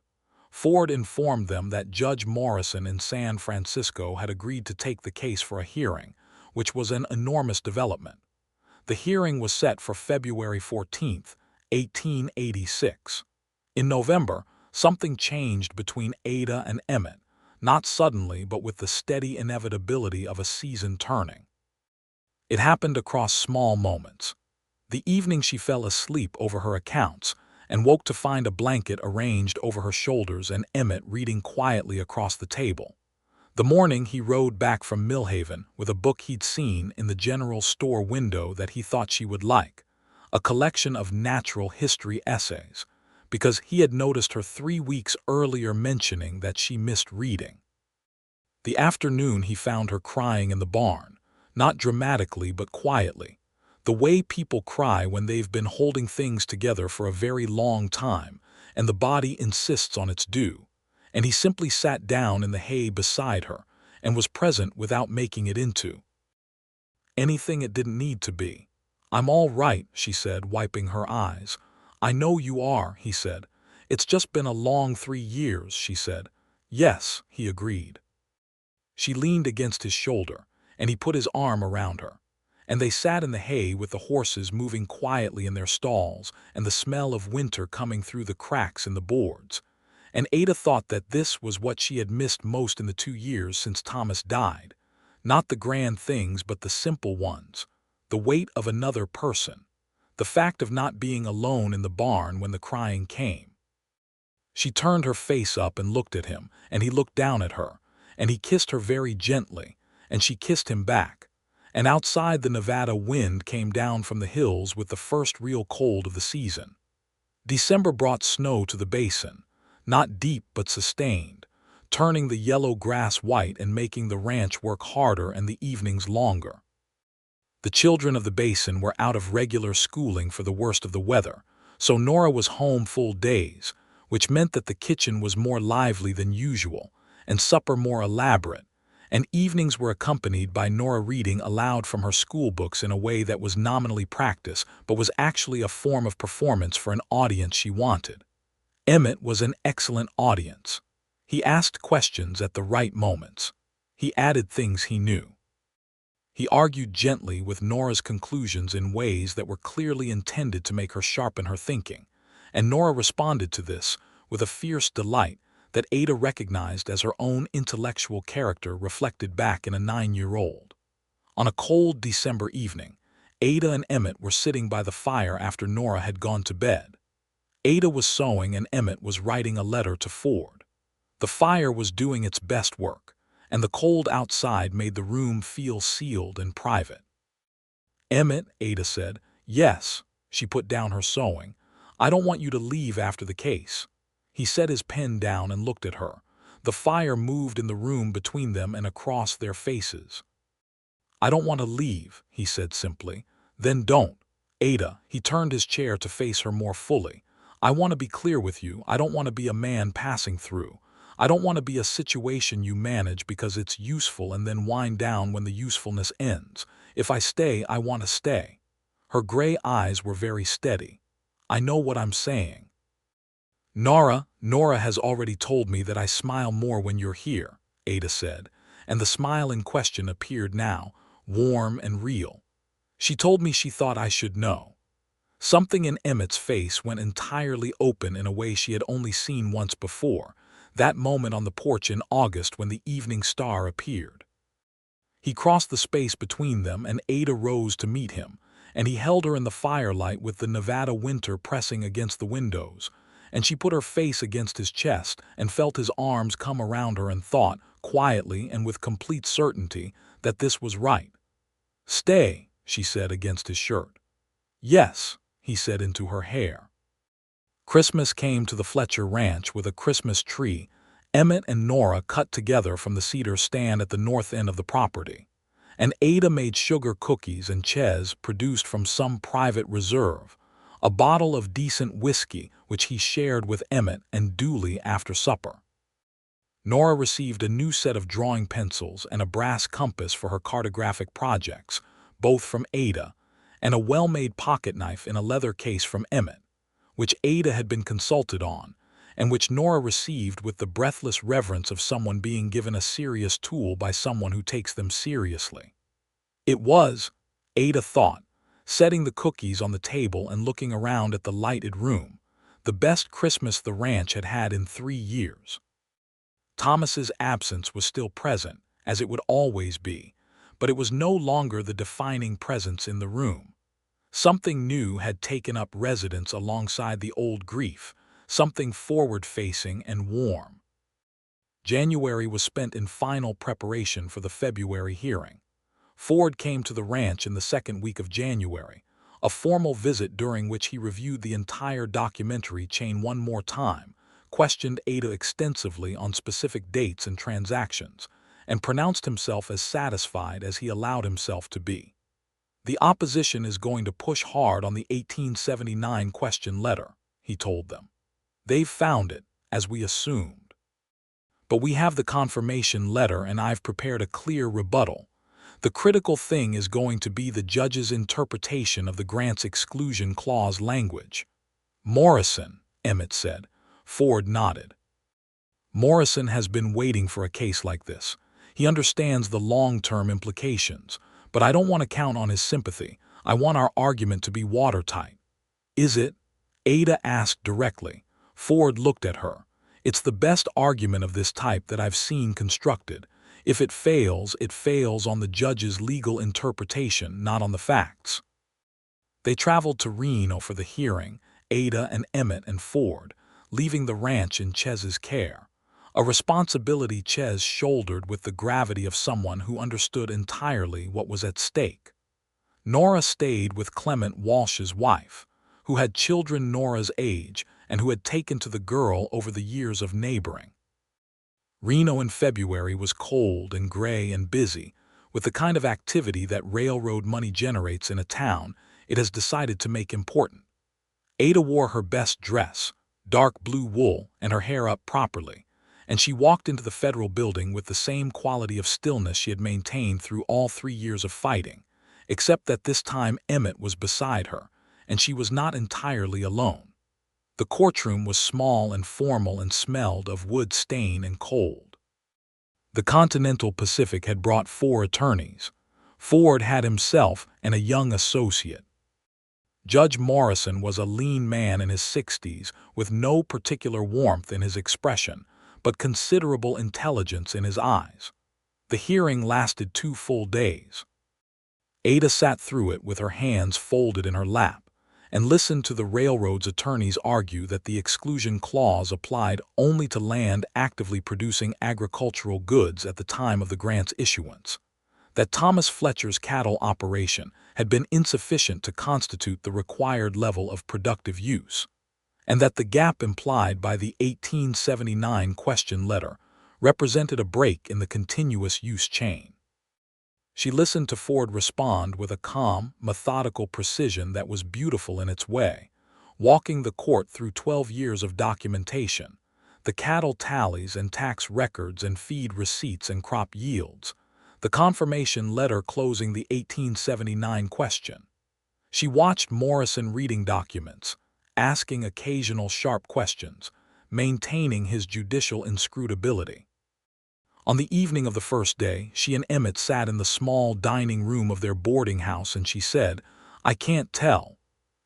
Ford informed them that Judge Morrison in San Francisco had agreed to take the case for a hearing, which was an enormous development. The hearing was set for February 14, 1886. In November, something changed between Ada and Emmett, not suddenly but with the steady inevitability of a season turning. It happened across small moments. The evening she fell asleep over her accounts and woke to find a blanket arranged over her shoulders and Emmett reading quietly across the table. The morning he rode back from Millhaven with a book he'd seen in the general store window that he thought she would like, a collection of natural history essays, because he had noticed her 3 weeks earlier mentioning that she missed reading. The afternoon he found her crying in the barn, not dramatically but quietly, the way people cry when they've been holding things together for a very long time and the body insists on its due, and he simply sat down in the hay beside her and was present without making it into anything it didn't need to be. "I'm all right," she said, wiping her eyes. "I know you are," he said. "It's just been a long 3 years," she said. "Yes," he agreed. She leaned against his shoulder, and he put his arm around her, and they sat in the hay with the horses moving quietly in their stalls and the smell of winter coming through the cracks in the boards. And Ada thought that this was what she had missed most in the 2 years since Thomas died. Not the grand things, but the simple ones. The weight of another person. The fact of not being alone in the barn when the crying came. She turned her face up and looked at him, and he looked down at her, and he kissed her very gently, and she kissed him back. And outside the Nevada wind came down from the hills with the first real cold of the season. December brought snow to the basin, not deep but sustained, turning the yellow grass white and making the ranch work harder and the evenings longer. The children of the basin were out of regular schooling for the worst of the weather, so Nora was home full days, which meant that the kitchen was more lively than usual, and supper more elaborate, and evenings were accompanied by Nora reading aloud from her school books in a way that was nominally practice but was actually a form of performance for an audience she wanted. Emmett was an excellent audience. He asked questions at the right moments. He added things he knew. He argued gently with Nora's conclusions in ways that were clearly intended to make her sharpen her thinking, and Nora responded to this with a fierce delight that Ada recognized as her own intellectual character reflected back in a 9-year-old. On a cold December evening, Ada and Emmett were sitting by the fire after Nora had gone to bed. Ada was sewing and Emmett was writing a letter to Ford. The fire was doing its best work, and the cold outside made the room feel sealed and private. "Emmett," Ada said. "Yes." She put down her sewing. "I don't want you to leave after the case." He set his pen down and looked at her. The fire moved in the room between them and across their faces. "I don't want to leave," he said simply. "Then don't." "Ada," he turned his chair to face her more fully. "I want to be clear with you. I don't want to be a man passing through. I don't want to be a situation you manage because it's useful and then wind down when the usefulness ends. If I stay, I want to stay." Her gray eyes were very steady. "I know what I'm saying." Nora has already told me that I smile more when you're here," Ada said, and the smile in question appeared now, warm and real. "She told me she thought I should know." Something in Emmett's face went entirely open in a way she had only seen once before, that moment on the porch in August when the evening star appeared. He crossed the space between them and Ada rose to meet him, and he held her in the firelight with the Nevada winter pressing against the windows, and she put her face against his chest and felt his arms come around her and thought, quietly and with complete certainty, that this was right. "Stay," she said against his shirt. "Yes," he said into her hair. Christmas came to the Fletcher ranch with a Christmas tree Emmett and Nora cut together from the cedar stand at the north end of the property, and Ada made sugar cookies and ches produced from some private reserve, a bottle of decent whiskey which he shared with Emmett and Dooley after supper. Nora received a new set of drawing pencils and a brass compass for her cartographic projects, both from Ada, and a well-made pocket knife in a leather case from Emmett, which Ada had been consulted on, and which Nora received with the breathless reverence of someone being given a serious tool by someone who takes them seriously. It was, Ada thought, setting the cookies on the table and looking around at the lighted room, the best Christmas the ranch had had in 3 years. Thomas's absence was still present, as it would always be, but it was no longer the defining presence in the room. Something new had taken up residence alongside the old grief, something forward-facing and warm. January was spent in final preparation for the February hearing. Ford came to the ranch in the second week of January, a formal visit during which he reviewed the entire documentary chain one more time, questioned Ada extensively on specific dates and transactions, and pronounced himself as satisfied as he allowed himself to be. The opposition is going to push hard on the 1879 question letter, he told them. They've found it, as we assumed. But we have the confirmation letter and I've prepared a clear rebuttal. The critical thing is going to be the judge's interpretation of the grant's exclusion clause language. Morrison, Emmett said. Ford nodded. Morrison has been waiting for a case like this. He understands the long-term implications, but I don't want to count on his sympathy. I want our argument to be watertight. Is it? Ada asked directly. Ford looked at her. It's the best argument of this type that I've seen constructed. If it fails on the judge's legal interpretation, not on the facts. They traveled to Reno for the hearing, Ada and Emmett and Ford, leaving the ranch in Chez's care, a responsibility Chez shouldered with the gravity of someone who understood entirely what was at stake. Nora stayed with Clement Walsh's wife, who had children Nora's age and who had taken to the girl over the years of neighboring. Reno in February was cold and gray and busy, with the kind of activity that railroad money generates in a town it has decided to make important. Ada wore her best dress, dark blue wool, and her hair up properly, and she walked into the federal building with the same quality of stillness she had maintained through all 3 years of fighting, except that this time Emmett was beside her, and she was not entirely alone. The courtroom was small and formal and smelled of wood stain and cold. The Continental Pacific had brought 4 attorneys. Ford had himself and a young associate. Judge Morrison was a lean man in his 60s with no particular warmth in his expression, but considerable intelligence in his eyes. The hearing lasted 2 full days. Ada sat through it with her hands folded in her lap, and listened to the railroad's attorneys argue that the exclusion clause applied only to land actively producing agricultural goods at the time of the grant's issuance, that Thomas Fletcher's cattle operation had been insufficient to constitute the required level of productive use, and that the gap implied by the 1879 question letter represented a break in the continuous use chain. She listened to Ford respond with a calm, methodical precision that was beautiful in its way, walking the court through 12 years of documentation, the cattle tallies and tax records and feed receipts and crop yields, the confirmation letter closing the 1879 question. She watched Morrison reading documents, asking occasional sharp questions, maintaining his judicial inscrutability. On the evening of the first day, she and Emmett sat in the small dining room of their boarding house and she said, "I can't tell."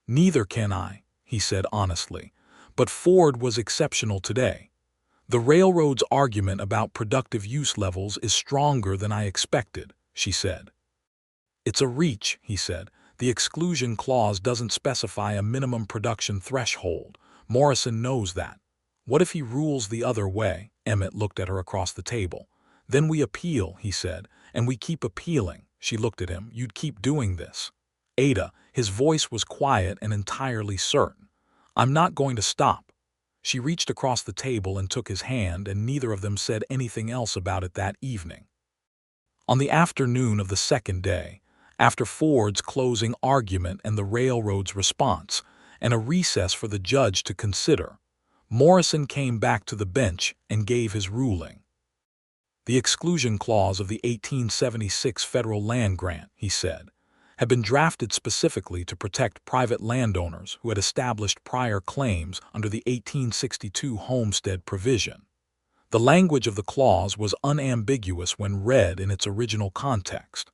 "Neither can I," he said honestly, "but Ford was exceptional today. The railroad's argument about productive use levels is stronger than I expected," she said. "It's a reach," he said. "The exclusion clause doesn't specify a minimum production threshold. Morrison knows that. What if he rules the other way?" Emmett looked at her across the table. "Then we appeal," he said, "and we keep appealing." She looked at him. "You'd keep doing this." "Ada," his voice was quiet and entirely certain. "I'm not going to stop." She reached across the table and took his hand, and neither of them said anything else about it that evening. On the afternoon of the second day, after Ford's closing argument and the railroad's response, and a recess for the judge to consider, Morrison came back to the bench and gave his ruling. "The exclusion clause of the 1876 federal land grant," he said, "had been drafted specifically to protect private landowners who had established prior claims under the 1862 homestead provision. The language of the clause was unambiguous when read in its original context.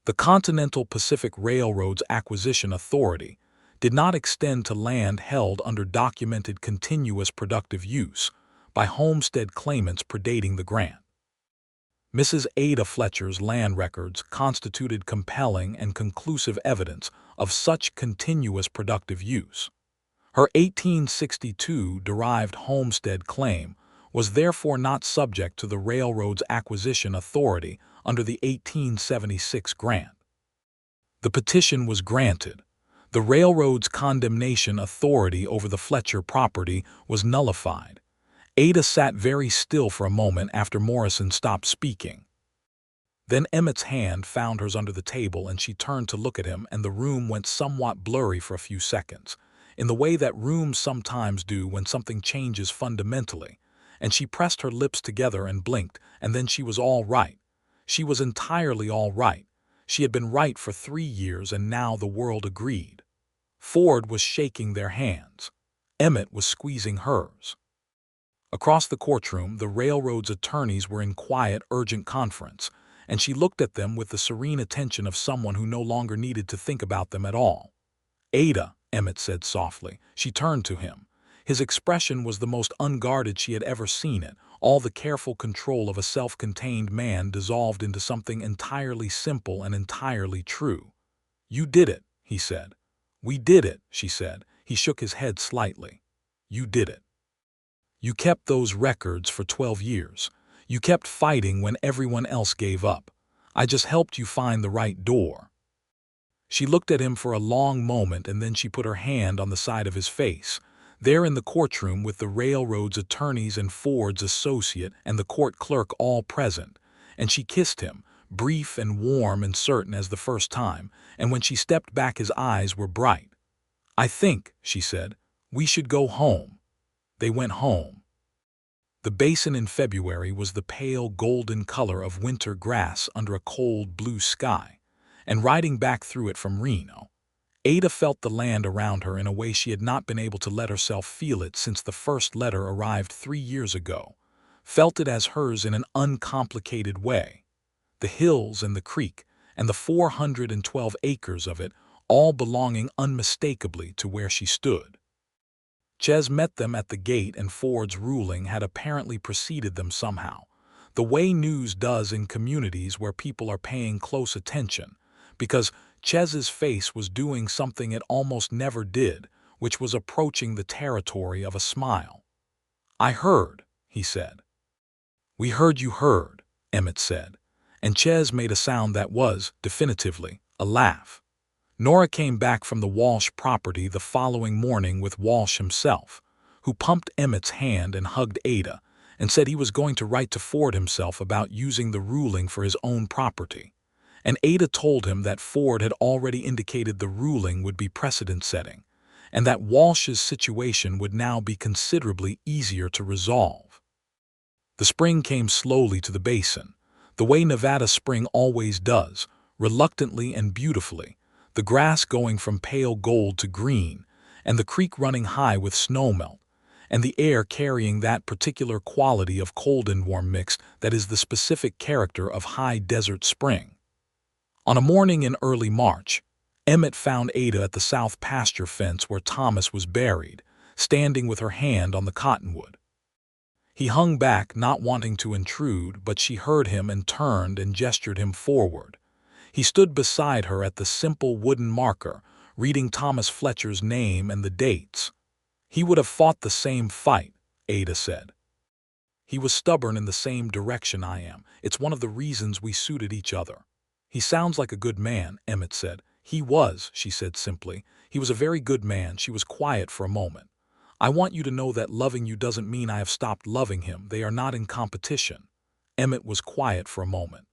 The Continental Pacific Railroad's acquisition authority did not extend to land held under documented continuous productive use by homestead claimants predating the grant. Mrs. Ada Fletcher's land records constituted compelling and conclusive evidence of such continuous productive use. Her 1862 derived homestead claim was therefore not subject to the railroad's acquisition authority under the 1876 grant. The petition was granted. The railroad's condemnation authority over the Fletcher property was nullified. Ada sat very still for a moment after Morrison stopped speaking. Then Emmett's hand found hers under the table and she turned to look at him, and the room went somewhat blurry for a few seconds, in the way that rooms sometimes do when something changes fundamentally, and she pressed her lips together and blinked, and then she was all right. She was entirely all right. She had been right for 3 years, and now the world agreed. Ford was shaking their hands. Emmett was squeezing hers. Across the courtroom, the railroad's attorneys were in quiet, urgent conference, and she looked at them with the serene attention of someone who no longer needed to think about them at all. "Ada," Emmett said softly. She turned to him. His expression was the most unguarded she had ever seen it, all the careful control of a self-contained man dissolved into something entirely simple and entirely true. "You did it," he said. "We did it," she said. He shook his head slightly. "You did it. You kept those records for 12 years. You kept fighting when everyone else gave up. I just helped you find the right door." She looked at him for a long moment, and then she put her hand on the side of his face. There in the courtroom, with the railroad's attorneys and Ford's associate and the court clerk all present, and she kissed him, brief and warm and certain as the first time, and when she stepped back his eyes were bright. "I think," she said, "we should go home." They went home. The basin in February was the pale golden color of winter grass under a cold blue sky, and riding back through it from Reno, Ada felt the land around her in a way she had not been able to let herself feel it since the first letter arrived 3 years ago, felt it as hers in an uncomplicated way. The hills and the creek, and the 412 acres of it, all belonging unmistakably to where she stood. Ches met them at the gate, and Ford's ruling had apparently preceded them somehow, the way news does in communities where people are paying close attention, because Ches's face was doing something it almost never did, which was approaching the territory of a smile. "I heard," he said. "We heard you heard," Emmett said, and Ches made a sound that was, definitively, a laugh. Nora came back from the Walsh property the following morning with Walsh himself, who pumped Emmett's hand and hugged Ada, and said he was going to write to Ford himself about using the ruling for his own property. And Ada told him that Ford had already indicated the ruling would be precedent-setting, and that Walsh's situation would now be considerably easier to resolve. The spring came slowly to the basin, the way Nevada spring always does, reluctantly and beautifully, the grass going from pale gold to green, and the creek running high with snowmelt, and the air carrying that particular quality of cold and warm mix that is the specific character of high desert spring. On a morning in early March, Emmett found Ada at the south pasture fence where Thomas was buried, standing with her hand on the cottonwood. He hung back, not wanting to intrude, but she heard him and turned and gestured him forward. He stood beside her at the simple wooden marker, reading Thomas Fletcher's name and the dates. "He would have fought the same fight," Ada said. "He was stubborn in the same direction I am. It's one of the reasons we suited each other." "He sounds like a good man," Emmett said. "He was," she said simply. "He was a very good man." She was quiet for a moment. "I want you to know that loving you doesn't mean I have stopped loving him. They are not in competition." Emmett was quiet for a moment.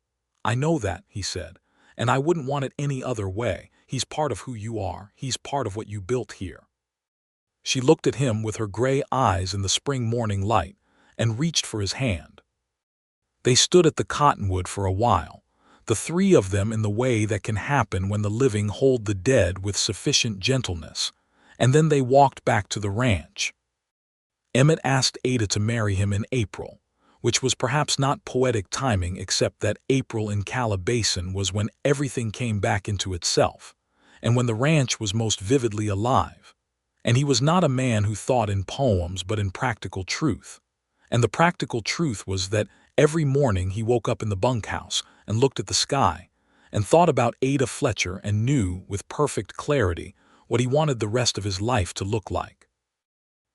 "I know that," he said. "And I wouldn't want it any other way. He's part of who you are. He's part of what you built here." She looked at him with her gray eyes in the spring morning light, and reached for his hand. They stood at the cottonwood for a while, the three of them in the way that can happen when the living hold the dead with sufficient gentleness, and then they walked back to the ranch. Emmett asked Ada to marry him in April, which was perhaps not poetic timing except that April in Calabasin was when everything came back into itself, and when the ranch was most vividly alive. And he was not a man who thought in poems but in practical truth. And the practical truth was that every morning he woke up in the bunkhouse and looked at the sky and thought about Ada Fletcher and knew with perfect clarity what he wanted the rest of his life to look like.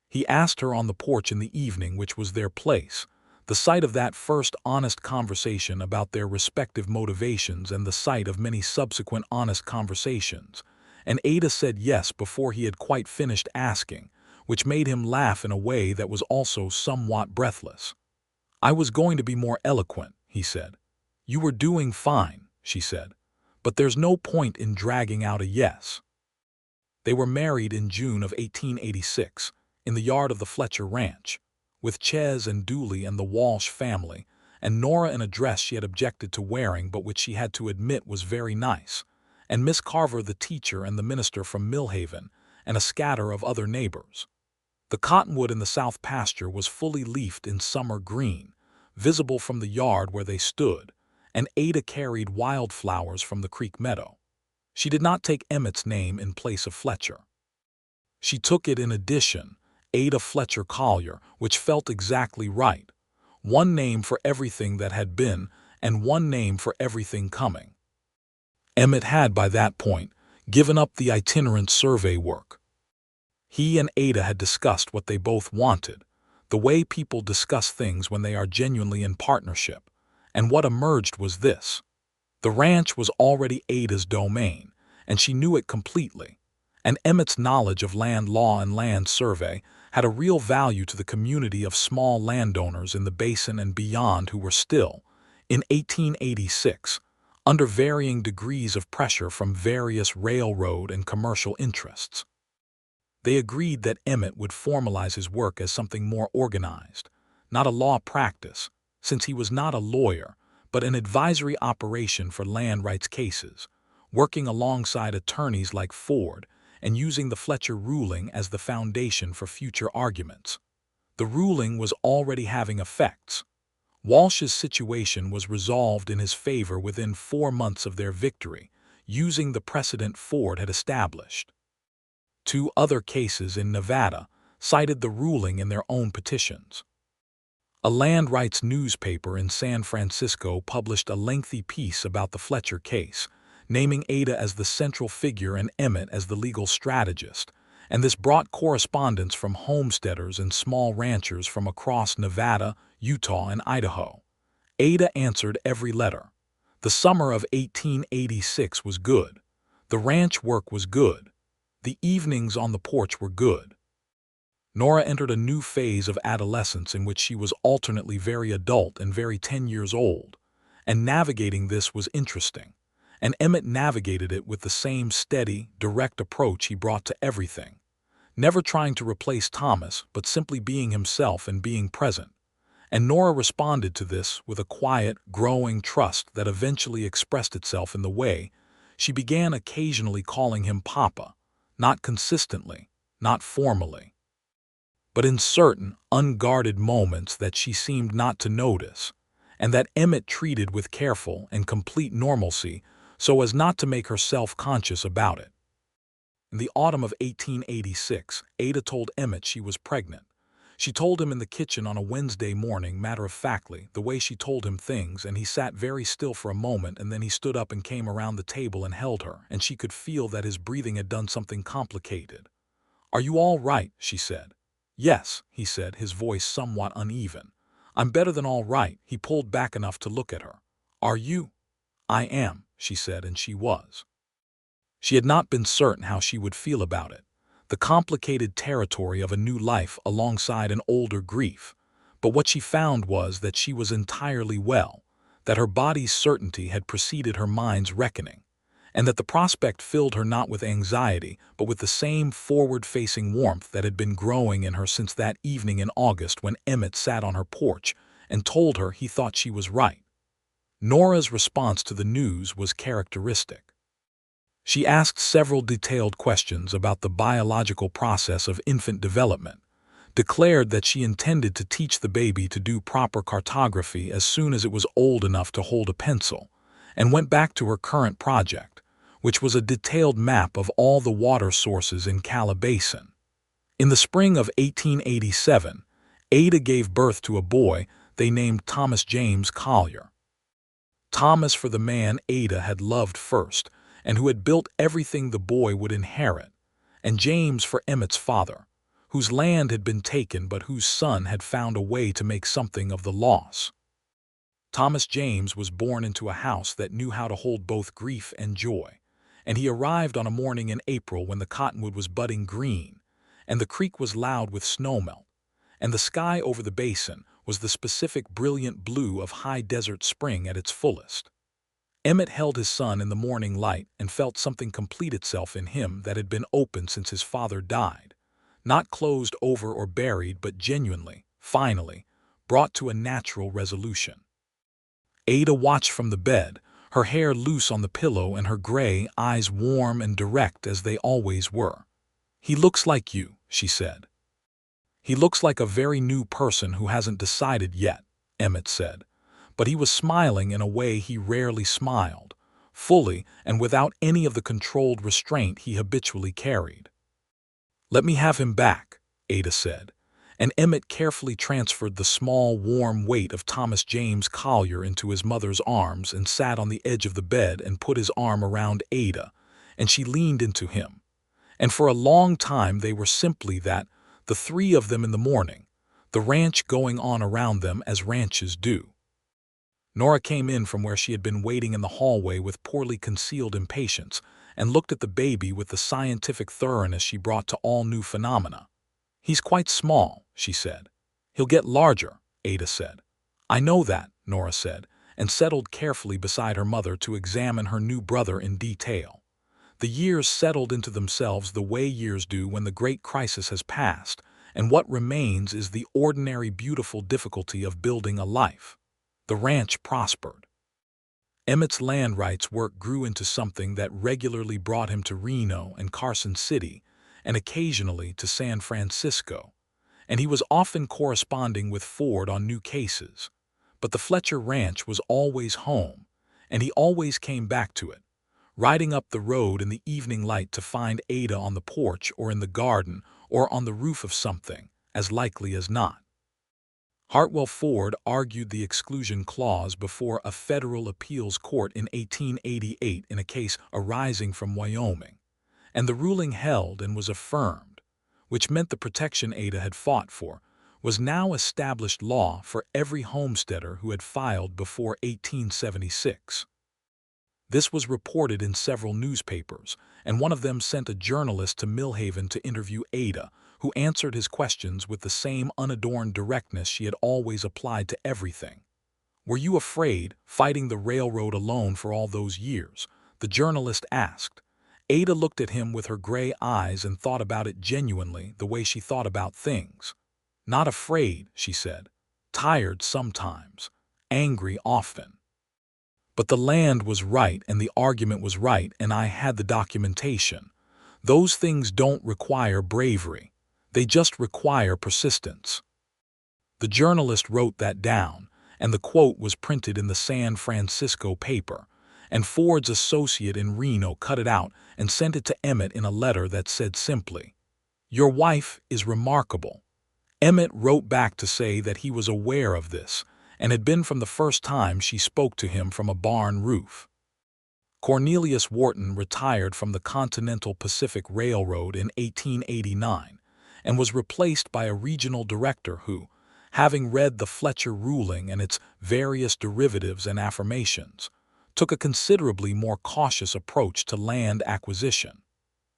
He asked her on the porch in the evening, which was their place, the site of that first honest conversation about their respective motivations and the site of many subsequent honest conversations, and Ada said yes before he had quite finished asking, which made him laugh in a way that was also somewhat breathless. "I was going to be more eloquent," he said. "You were doing fine," she said, "but there's no point in dragging out a yes." They were married in June of 1886, in the yard of the Fletcher Ranch, with Ches and Dooley and the Walsh family, and Nora in a dress she had objected to wearing but which she had to admit was very nice, and Miss Carver the teacher and the minister from Millhaven, and a scatter of other neighbors. The cottonwood in the south pasture was fully leafed in summer green, visible from the yard where they stood, and Ada carried wildflowers from the creek meadow. She did not take Emmett's name in place of Fletcher. She took it in addition, Ada Fletcher Collier, which felt exactly right. One name for everything that had been, and one name for everything coming. Emmett had, by that point, given up the itinerant survey work. He and Ada had discussed what they both wanted, the way people discuss things when they are genuinely in partnership, and what emerged was this. The ranch was already Ada's domain, and she knew it completely, and Emmett's knowledge of land law and land survey had a real value to the community of small landowners in the basin and beyond who were still, in 1886, under varying degrees of pressure from various railroad and commercial interests. They agreed that Emmett would formalize his work as something more organized, not a law practice, since he was not a lawyer, but an advisory operation for land rights cases, working alongside attorneys like Ford and using the Fletcher ruling as the foundation for future arguments. The ruling was already having effects. Walsh's situation was resolved in his favor within 4 months of their victory, using the precedent Ford had established. 2 other cases in Nevada cited the ruling in their own petitions. A land rights newspaper in San Francisco published a lengthy piece about the Fletcher case, naming Ada as the central figure and Emmett as the legal strategist, and this brought correspondence from homesteaders and small ranchers from across Nevada, Utah, and Idaho. Ada answered every letter. The summer of 1886 was good. The ranch work was good. The evenings on the porch were good. Nora entered a new phase of adolescence in which she was alternately very adult and very 10 years old, and navigating this was interesting, and Emmett navigated it with the same steady, direct approach he brought to everything, never trying to replace Thomas but simply being himself and being present, and Nora responded to this with a quiet, growing trust that eventually expressed itself in the way she began occasionally calling him Papa, not consistently, not formally, but in certain unguarded moments that she seemed not to notice, and that Emmett treated with careful and complete normalcy so as not to make her self-conscious about it. In the autumn of 1886, Ada told Emmett she was pregnant. She told him in the kitchen on a Wednesday morning, matter-of-factly, the way she told him things, and he sat very still for a moment, and then he stood up and came around the table and held her, and she could feel that his breathing had done something complicated. "Are you all right?" she said. "Yes," he said, his voice somewhat uneven. "I'm better than all right." He pulled back enough to look at her. "Are you?" "I am," she said, and she was. She had not been certain how she would feel about it, the complicated territory of a new life alongside an older grief, but what she found was that she was entirely well, that her body's certainty had preceded her mind's reckoning, and that the prospect filled her not with anxiety but with the same forward-facing warmth that had been growing in her since that evening in August when Emmett sat on her porch and told her he thought she was right. Nora's response to the news was characteristic. She asked several detailed questions about the biological process of infant development, declared that she intended to teach the baby to do proper cartography as soon as it was old enough to hold a pencil, and went back to her current project, which was a detailed map of all the water sources in Cala Basin. In the spring of 1887, Ada gave birth to a boy they named Thomas James Collier. Thomas for the man Ada had loved first, and who had built everything the boy would inherit, and James for Emmett's father, whose land had been taken but whose son had found a way to make something of the loss. Thomas James was born into a house that knew how to hold both grief and joy, and he arrived on a morning in April when the cottonwood was budding green, and the creek was loud with snowmelt, and the sky over the basin was the specific brilliant blue of high desert spring at its fullest. Emmett held his son in the morning light and felt something complete itself in him that had been open since his father died, not closed over or buried but genuinely, finally, brought to a natural resolution. Ada watched from the bed, her hair loose on the pillow and her gray eyes warm and direct as they always were. "He looks like you," she said. "He looks like a very new person who hasn't decided yet," Emmett said, but he was smiling in a way he rarely smiled, fully and without any of the controlled restraint he habitually carried. "Let me have him back," Ada said, and Emmett carefully transferred the small, warm weight of Thomas James Collier into his mother's arms and sat on the edge of the bed and put his arm around Ada, and she leaned into him. And for a long time they were simply that, the three of them in the morning, the ranch going on around them as ranches do. Nora came in from where she had been waiting in the hallway with poorly concealed impatience and looked at the baby with the scientific thoroughness she brought to all new phenomena. "He's quite small," she said. "He'll get larger," Ada said. "I know that," Nora said, and settled carefully beside her mother to examine her new brother in detail. The years settled into themselves the way years do when the great crisis has passed, and what remains is the ordinary beautiful difficulty of building a life. The ranch prospered. Emmett's land rights work grew into something that regularly brought him to Reno and Carson City, and occasionally to San Francisco, and he was often corresponding with Ford on new cases. But the Fletcher Ranch was always home, and he always came back to it, riding up the road in the evening light to find Ada on the porch or in the garden or on the roof of something, as likely as not. Hartwell Ford argued the exclusion clause before a federal appeals court in 1888 in a case arising from Wyoming, and the ruling held and was affirmed, which meant the protection Ada had fought for was now established law for every homesteader who had filed before 1876. This was reported in several newspapers, and one of them sent a journalist to Millhaven to interview Ada, who answered his questions with the same unadorned directness she had always applied to everything. "Were you afraid, fighting the railroad alone for all those years?" the journalist asked. Ada looked at him with her gray eyes and thought about it genuinely the way she thought about things. "Not afraid," she said. "Tired sometimes. Angry often. But the land was right and the argument was right and I had the documentation. Those things don't require bravery. They just require persistence." The journalist wrote that down, and the quote was printed in the San Francisco paper, and Ford's associate in Reno cut it out and sent it to Emmett in a letter that said simply, "Your wife is remarkable." Emmett wrote back to say that he was aware of this, and had been from the first time she spoke to him from a barn roof. Cornelius Wharton retired from the Continental Pacific Railroad in 1889 and was replaced by a regional director who, having read the Fletcher ruling and its various derivatives and affirmations, took a considerably more cautious approach to land acquisition.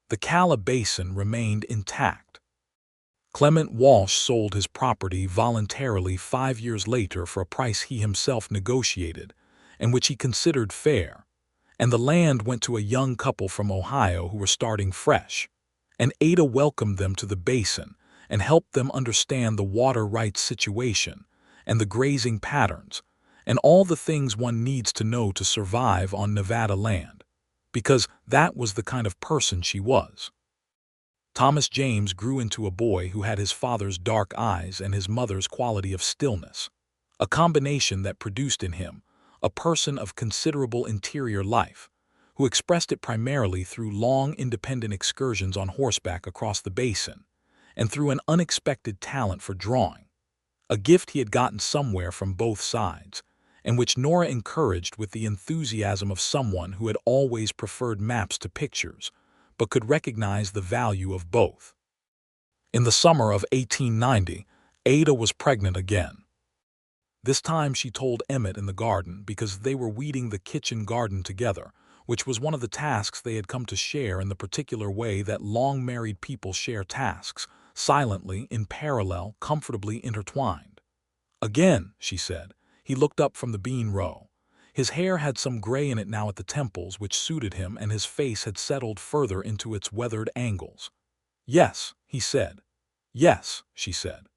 The Cala Basin remained intact. Clement Walsh sold his property voluntarily 5 years later for a price he himself negotiated, and which he considered fair, and the land went to a young couple from Ohio who were starting fresh, and Ada welcomed them to the basin and helped them understand the water rights situation and the grazing patterns and all the things one needs to know to survive on Nevada land, because that was the kind of person she was. Thomas James grew into a boy who had his father's dark eyes and his mother's quality of stillness, a combination that produced in him a person of considerable interior life, who expressed it primarily through long independent excursions on horseback across the basin, and through an unexpected talent for drawing, a gift he had gotten somewhere from both sides, and which Nora encouraged with the enthusiasm of someone who had always preferred maps to pictures, but could recognize the value of both. In the summer of 1890, Ada was pregnant again. This time she told Emmett in the garden because they were weeding the kitchen garden together, which was one of the tasks they had come to share in the particular way that long-married people share tasks, silently, in parallel, comfortably intertwined. Again, she said. He looked up from the bean row. His hair had some gray in it now at the temples, which suited him, and his face had settled further into its weathered angles. "Yes," he said. "Yes," she said.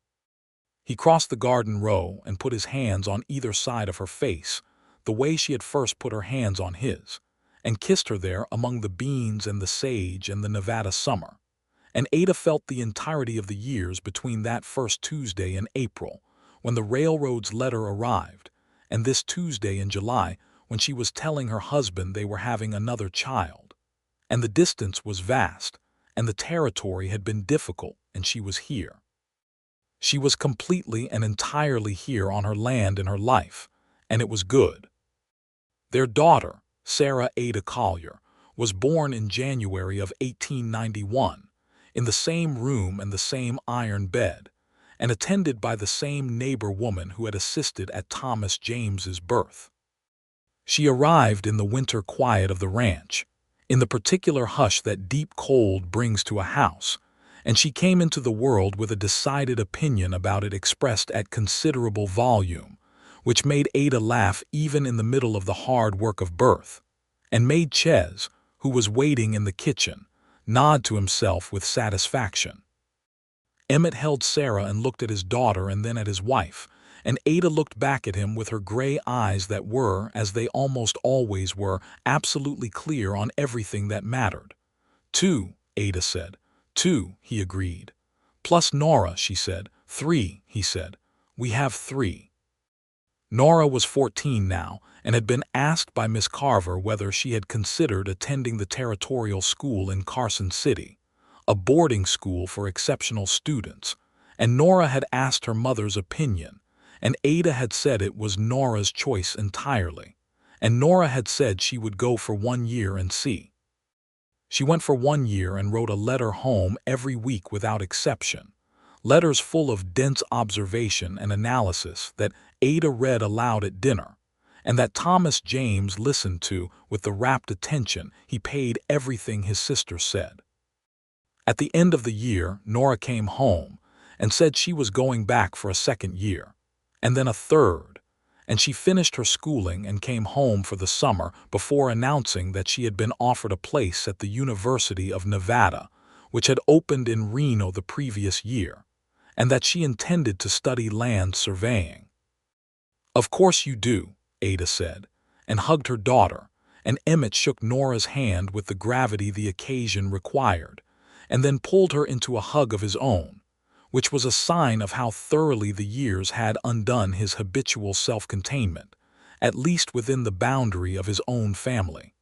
He crossed the garden row and put his hands on either side of her face, the way she had first put her hands on his, and kissed her there among the beans and the sage and the Nevada summer. And Ada felt the entirety of the years between that first Tuesday in April, when the railroad's letter arrived, and this Tuesday in July, when she was telling her husband they were having another child. And the distance was vast, and the territory had been difficult, and she was here. She was completely and entirely here on her land in her life, and it was good. Their daughter, Sarah Ada Collier, was born in January of 1891, in the same room and the same iron bed, and attended by the same neighbor woman who had assisted at Thomas James's birth. She arrived in the winter quiet of the ranch, in the particular hush that deep cold brings to a house, and she came into the world with a decided opinion about it expressed at considerable volume, which made Ada laugh even in the middle of the hard work of birth, and made Ches, who was waiting in the kitchen, nod to himself with satisfaction. Emmett held Sarah and looked at his daughter and then at his wife, and Ada looked back at him with her gray eyes that were, as they almost always were, absolutely clear on everything that mattered. "Two," Ada said. "Two," he agreed. "Plus Nora," she said. "Three," he said. "We have three." Nora was 14 now, and had been asked by Miss Carver whether she had considered attending the territorial school in Carson City, a boarding school for exceptional students, and Nora had asked her mother's opinion, and Ada had said it was Nora's choice entirely, and Nora had said she would go for 1 year and see. She went for 1 year and wrote a letter home every week without exception, letters full of dense observation and analysis that Ada read aloud at dinner, and that Thomas James listened to with the rapt attention he paid everything his sister said. At the end of the year, Nora came home and said she was going back for a 2nd year, and then a 3rd, and she finished her schooling and came home for the summer before announcing that she had been offered a place at the University of Nevada, which had opened in Reno the previous year, and that she intended to study land surveying. "Of course you do," Ada said, and hugged her daughter, and Emmett shook Nora's hand with the gravity the occasion required, and then pulled her into a hug of his own, which was a sign of how thoroughly the years had undone his habitual self-containment, at least within the boundary of his own family.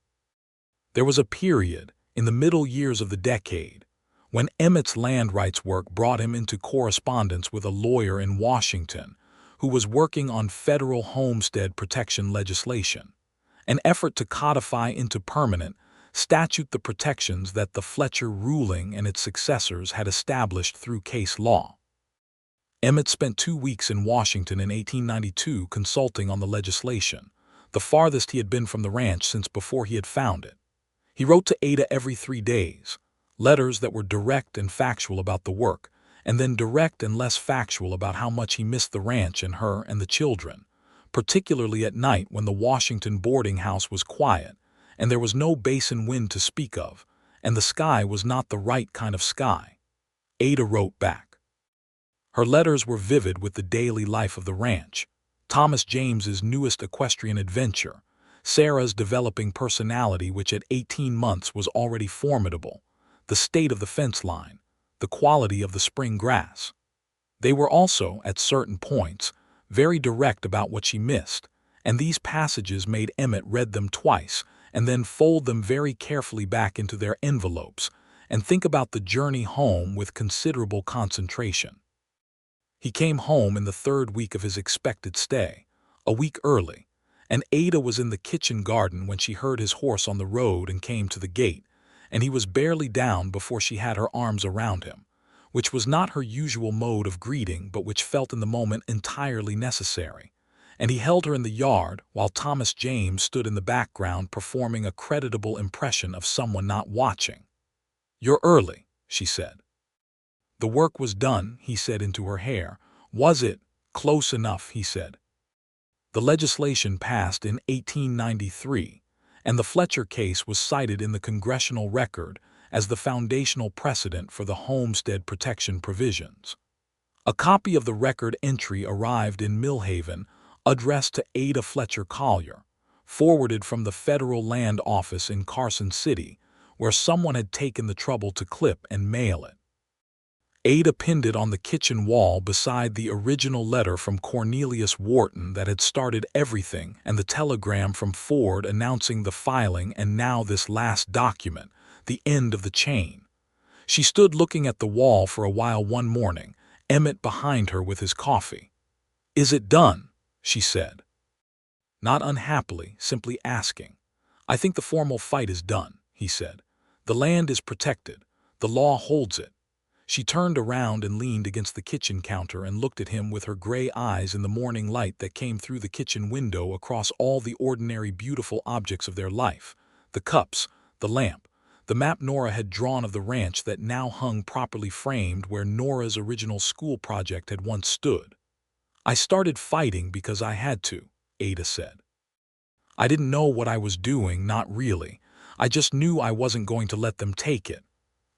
There was a period, in the middle years of the decade, when Emmett's land rights work brought him into correspondence with a lawyer in Washington who was working on federal homestead protection legislation, an effort to codify into permanent statute the protections that the Fletcher ruling and its successors had established through case law. Emmett spent 2 weeks in Washington in 1892 consulting on the legislation, the farthest he had been from the ranch since before he had found it. He wrote to Ada every 3 days, letters that were direct and factual about the work, and then direct and less factual about how much he missed the ranch and her and the children, particularly at night when the Washington boarding house was quiet, and there was no basin wind to speak of, and the sky was not the right kind of sky. Ada wrote back. Her letters were vivid with the daily life of the ranch, Thomas James's newest equestrian adventure, Sarah's developing personality which at 18 months was already formidable, the state of the fence line, the quality of the spring grass. They were also, at certain points, very direct about what she missed, and these passages made Emmett read them twice and then fold them very carefully back into their envelopes and think about the journey home with considerable concentration. He came home in the third week of his expected stay, a week early, and Ada was in the kitchen garden when she heard his horse on the road and came to the gate, and he was barely down before she had her arms around him, which was not her usual mode of greeting but which felt in the moment entirely necessary, and he held her in the yard while Thomas James stood in the background performing a creditable impression of someone not watching. "You're early," she said. "The work was done," he said into her hair. "Was it?" "Close enough," he said. The legislation passed in 1893, and the Fletcher case was cited in the Congressional Record as the foundational precedent for the homestead protection provisions. A copy of the record entry arrived in Millhaven, addressed to Ada Fletcher Collier, forwarded from the Federal Land Office in Carson City, where someone had taken the trouble to clip and mail it. Ada pinned it on the kitchen wall beside the original letter from Cornelius Wharton that had started everything and the telegram from Ford announcing the filing and now this last document, the end of the chain. She stood looking at the wall for a while one morning, Emmett behind her with his coffee. "Is it done?" she said. Not unhappily, simply asking. "I think the formal fight is done," he said. "The land is protected. The law holds it." She turned around and leaned against the kitchen counter and looked at him with her gray eyes in the morning light that came through the kitchen window across all the ordinary beautiful objects of their life, the cups, the lamp, the map Nora had drawn of the ranch that now hung properly framed where Nora's original school project had once stood. "I started fighting because I had to," Ada said. "I didn't know what I was doing, not really. I just knew I wasn't going to let them take it.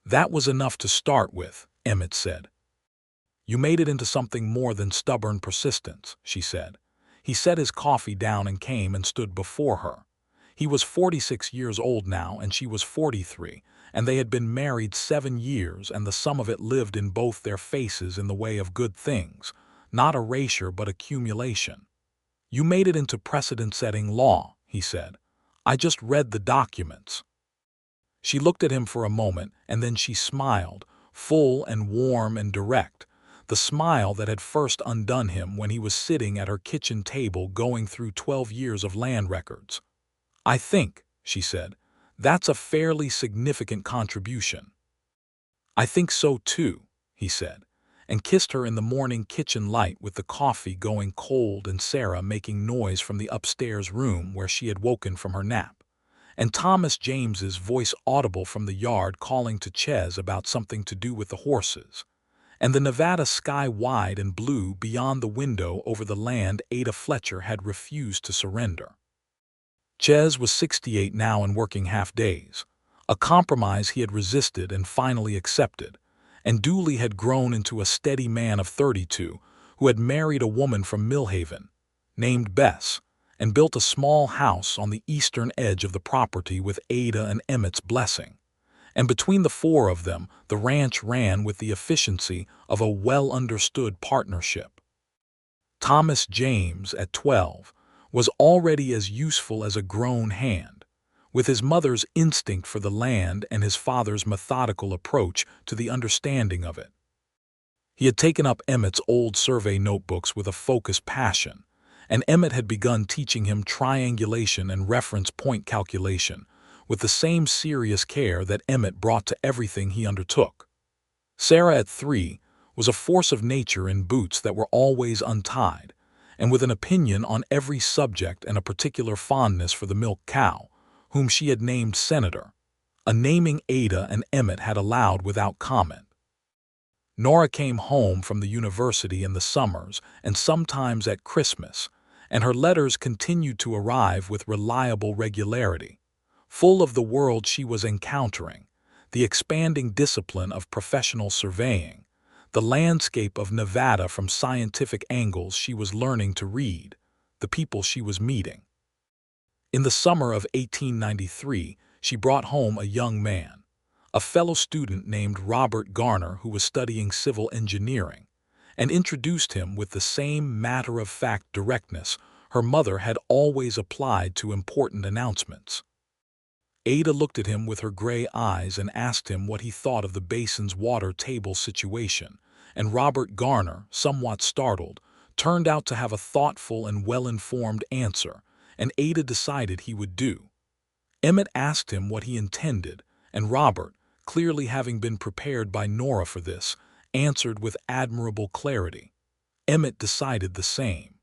That was enough to start with," Emmett said. "You made it into something more than stubborn persistence," she said. He set his coffee down and came and stood before her. He was 46 years old now and she was 43, and they had been married 7 years, and the sum of it lived in both their faces in the way of good things, not erasure but accumulation. "You made it into precedent-setting law," he said. "I just read the documents." She looked at him for a moment, and then she smiled, full and warm and direct, the smile that had first undone him when he was sitting at her kitchen table going through 12 years of land records. "I think," she said, "that's a fairly significant contribution." "I think so too," he said, and kissed her in the morning kitchen light with the coffee going cold and Sarah making noise from the upstairs room where she had woken from her nap, and Thomas James's voice audible from the yard calling to Ches about something to do with the horses, and the Nevada sky wide and blue beyond the window over the land Ada Fletcher had refused to surrender. Ches was 68 now and working half days, a compromise he had resisted and finally accepted, and Dooley had grown into a steady man of 32 who had married a woman from Millhaven, named Bess, and built a small house on the eastern edge of the property with Ada and Emmett's blessing. And between the four of them, the ranch ran with the efficiency of a well-understood partnership. Thomas James, at 12, was already as useful as a grown hand, with his mother's instinct for the land and his father's methodical approach to the understanding of it. He had taken up Emmett's old survey notebooks with a focused passion, and Emmett had begun teaching him triangulation and reference point calculation with the same serious care that Emmett brought to everything he undertook. Sarah, at 3, was a force of nature in boots that were always untied, and with an opinion on every subject and a particular fondness for the milk cow, whom she had named Senator, a naming Ada and Emmett had allowed without comment. Nora came home from the university in the summers and sometimes at Christmas, and her letters continued to arrive with reliable regularity, full of the world she was encountering, the expanding discipline of professional surveying, the landscape of Nevada from scientific angles she was learning to read, the people she was meeting. In the summer of 1893, she brought home a young man, a fellow student named Robert Garner who was studying civil engineering, and introduced him with the same matter-of-fact directness her mother had always applied to important announcements. Ada looked at him with her gray eyes and asked him what he thought of the basin's water table situation, and Robert Garner, somewhat startled, turned out to have a thoughtful and well-informed answer, and Ada decided he would do. Emmett asked him what he intended, and Robert, clearly having been prepared by Nora for this, answered with admirable clarity. Emmett decided the same.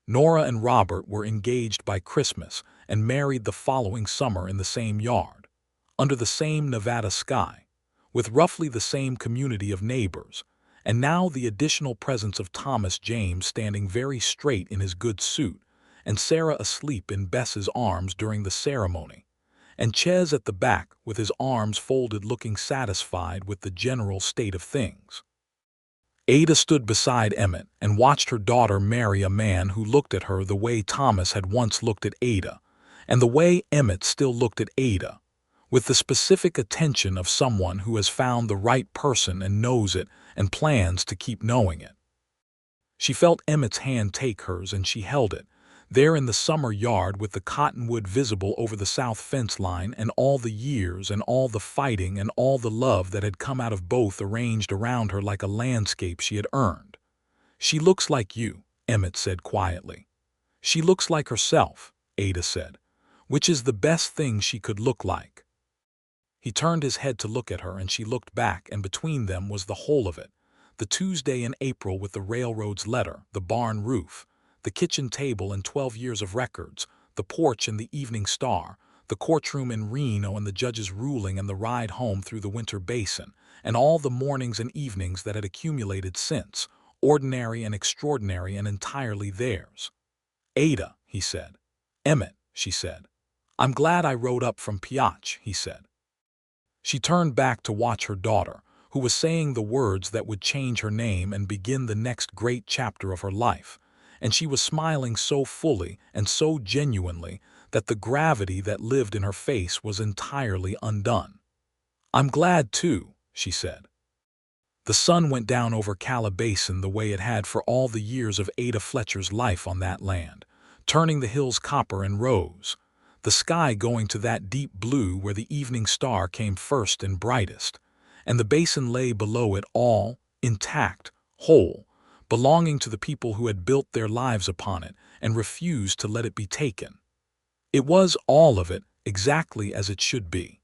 Nora and Robert were engaged by Christmas and married the following summer in the same yard, under the same Nevada sky, with roughly the same community of neighbors, and now the additional presence of Thomas James standing very straight in his good suit, and Sarah asleep in Bess's arms during the ceremony, and Ches at the back with his arms folded looking satisfied with the general state of things. Ada stood beside Emmett and watched her daughter marry a man who looked at her the way Thomas had once looked at Ada, and the way Emmett still looked at Ada, with the specific attention of someone who has found the right person and knows it and plans to keep knowing it. She felt Emmett's hand take hers and she held it, there in the summer yard with the cottonwood visible over the south fence line, and all the years and all the fighting and all the love that had come out of both arranged around her like a landscape she had earned. "She looks like you," Emmett said quietly. "She looks like herself," Ada said, "which is the best thing she could look like." He turned his head to look at her and she looked back, and between them was the whole of it. The Tuesday in April with the railroad's letter, the barn roof, the kitchen table and 12 years of records, the porch and the evening star, the courtroom in Reno and the judge's ruling and the ride home through the winter basin, and all the mornings and evenings that had accumulated since, ordinary and extraordinary and entirely theirs. "Ada," he said. "Emmett," she said. "I'm glad I rode up from Pioche," he said. She turned back to watch her daughter, who was saying the words that would change her name and begin the next great chapter of her life, and she was smiling so fully and so genuinely that the gravity that lived in her face was entirely undone. "I'm glad, too," she said. The sun went down over Calabasin the way it had for all the years of Ada Fletcher's life on that land, turning the hills copper and rose, the sky going to that deep blue where the evening star came first and brightest, and the basin lay below it all, intact, whole, belonging to the people who had built their lives upon it and refused to let it be taken. It was all of it exactly as it should be.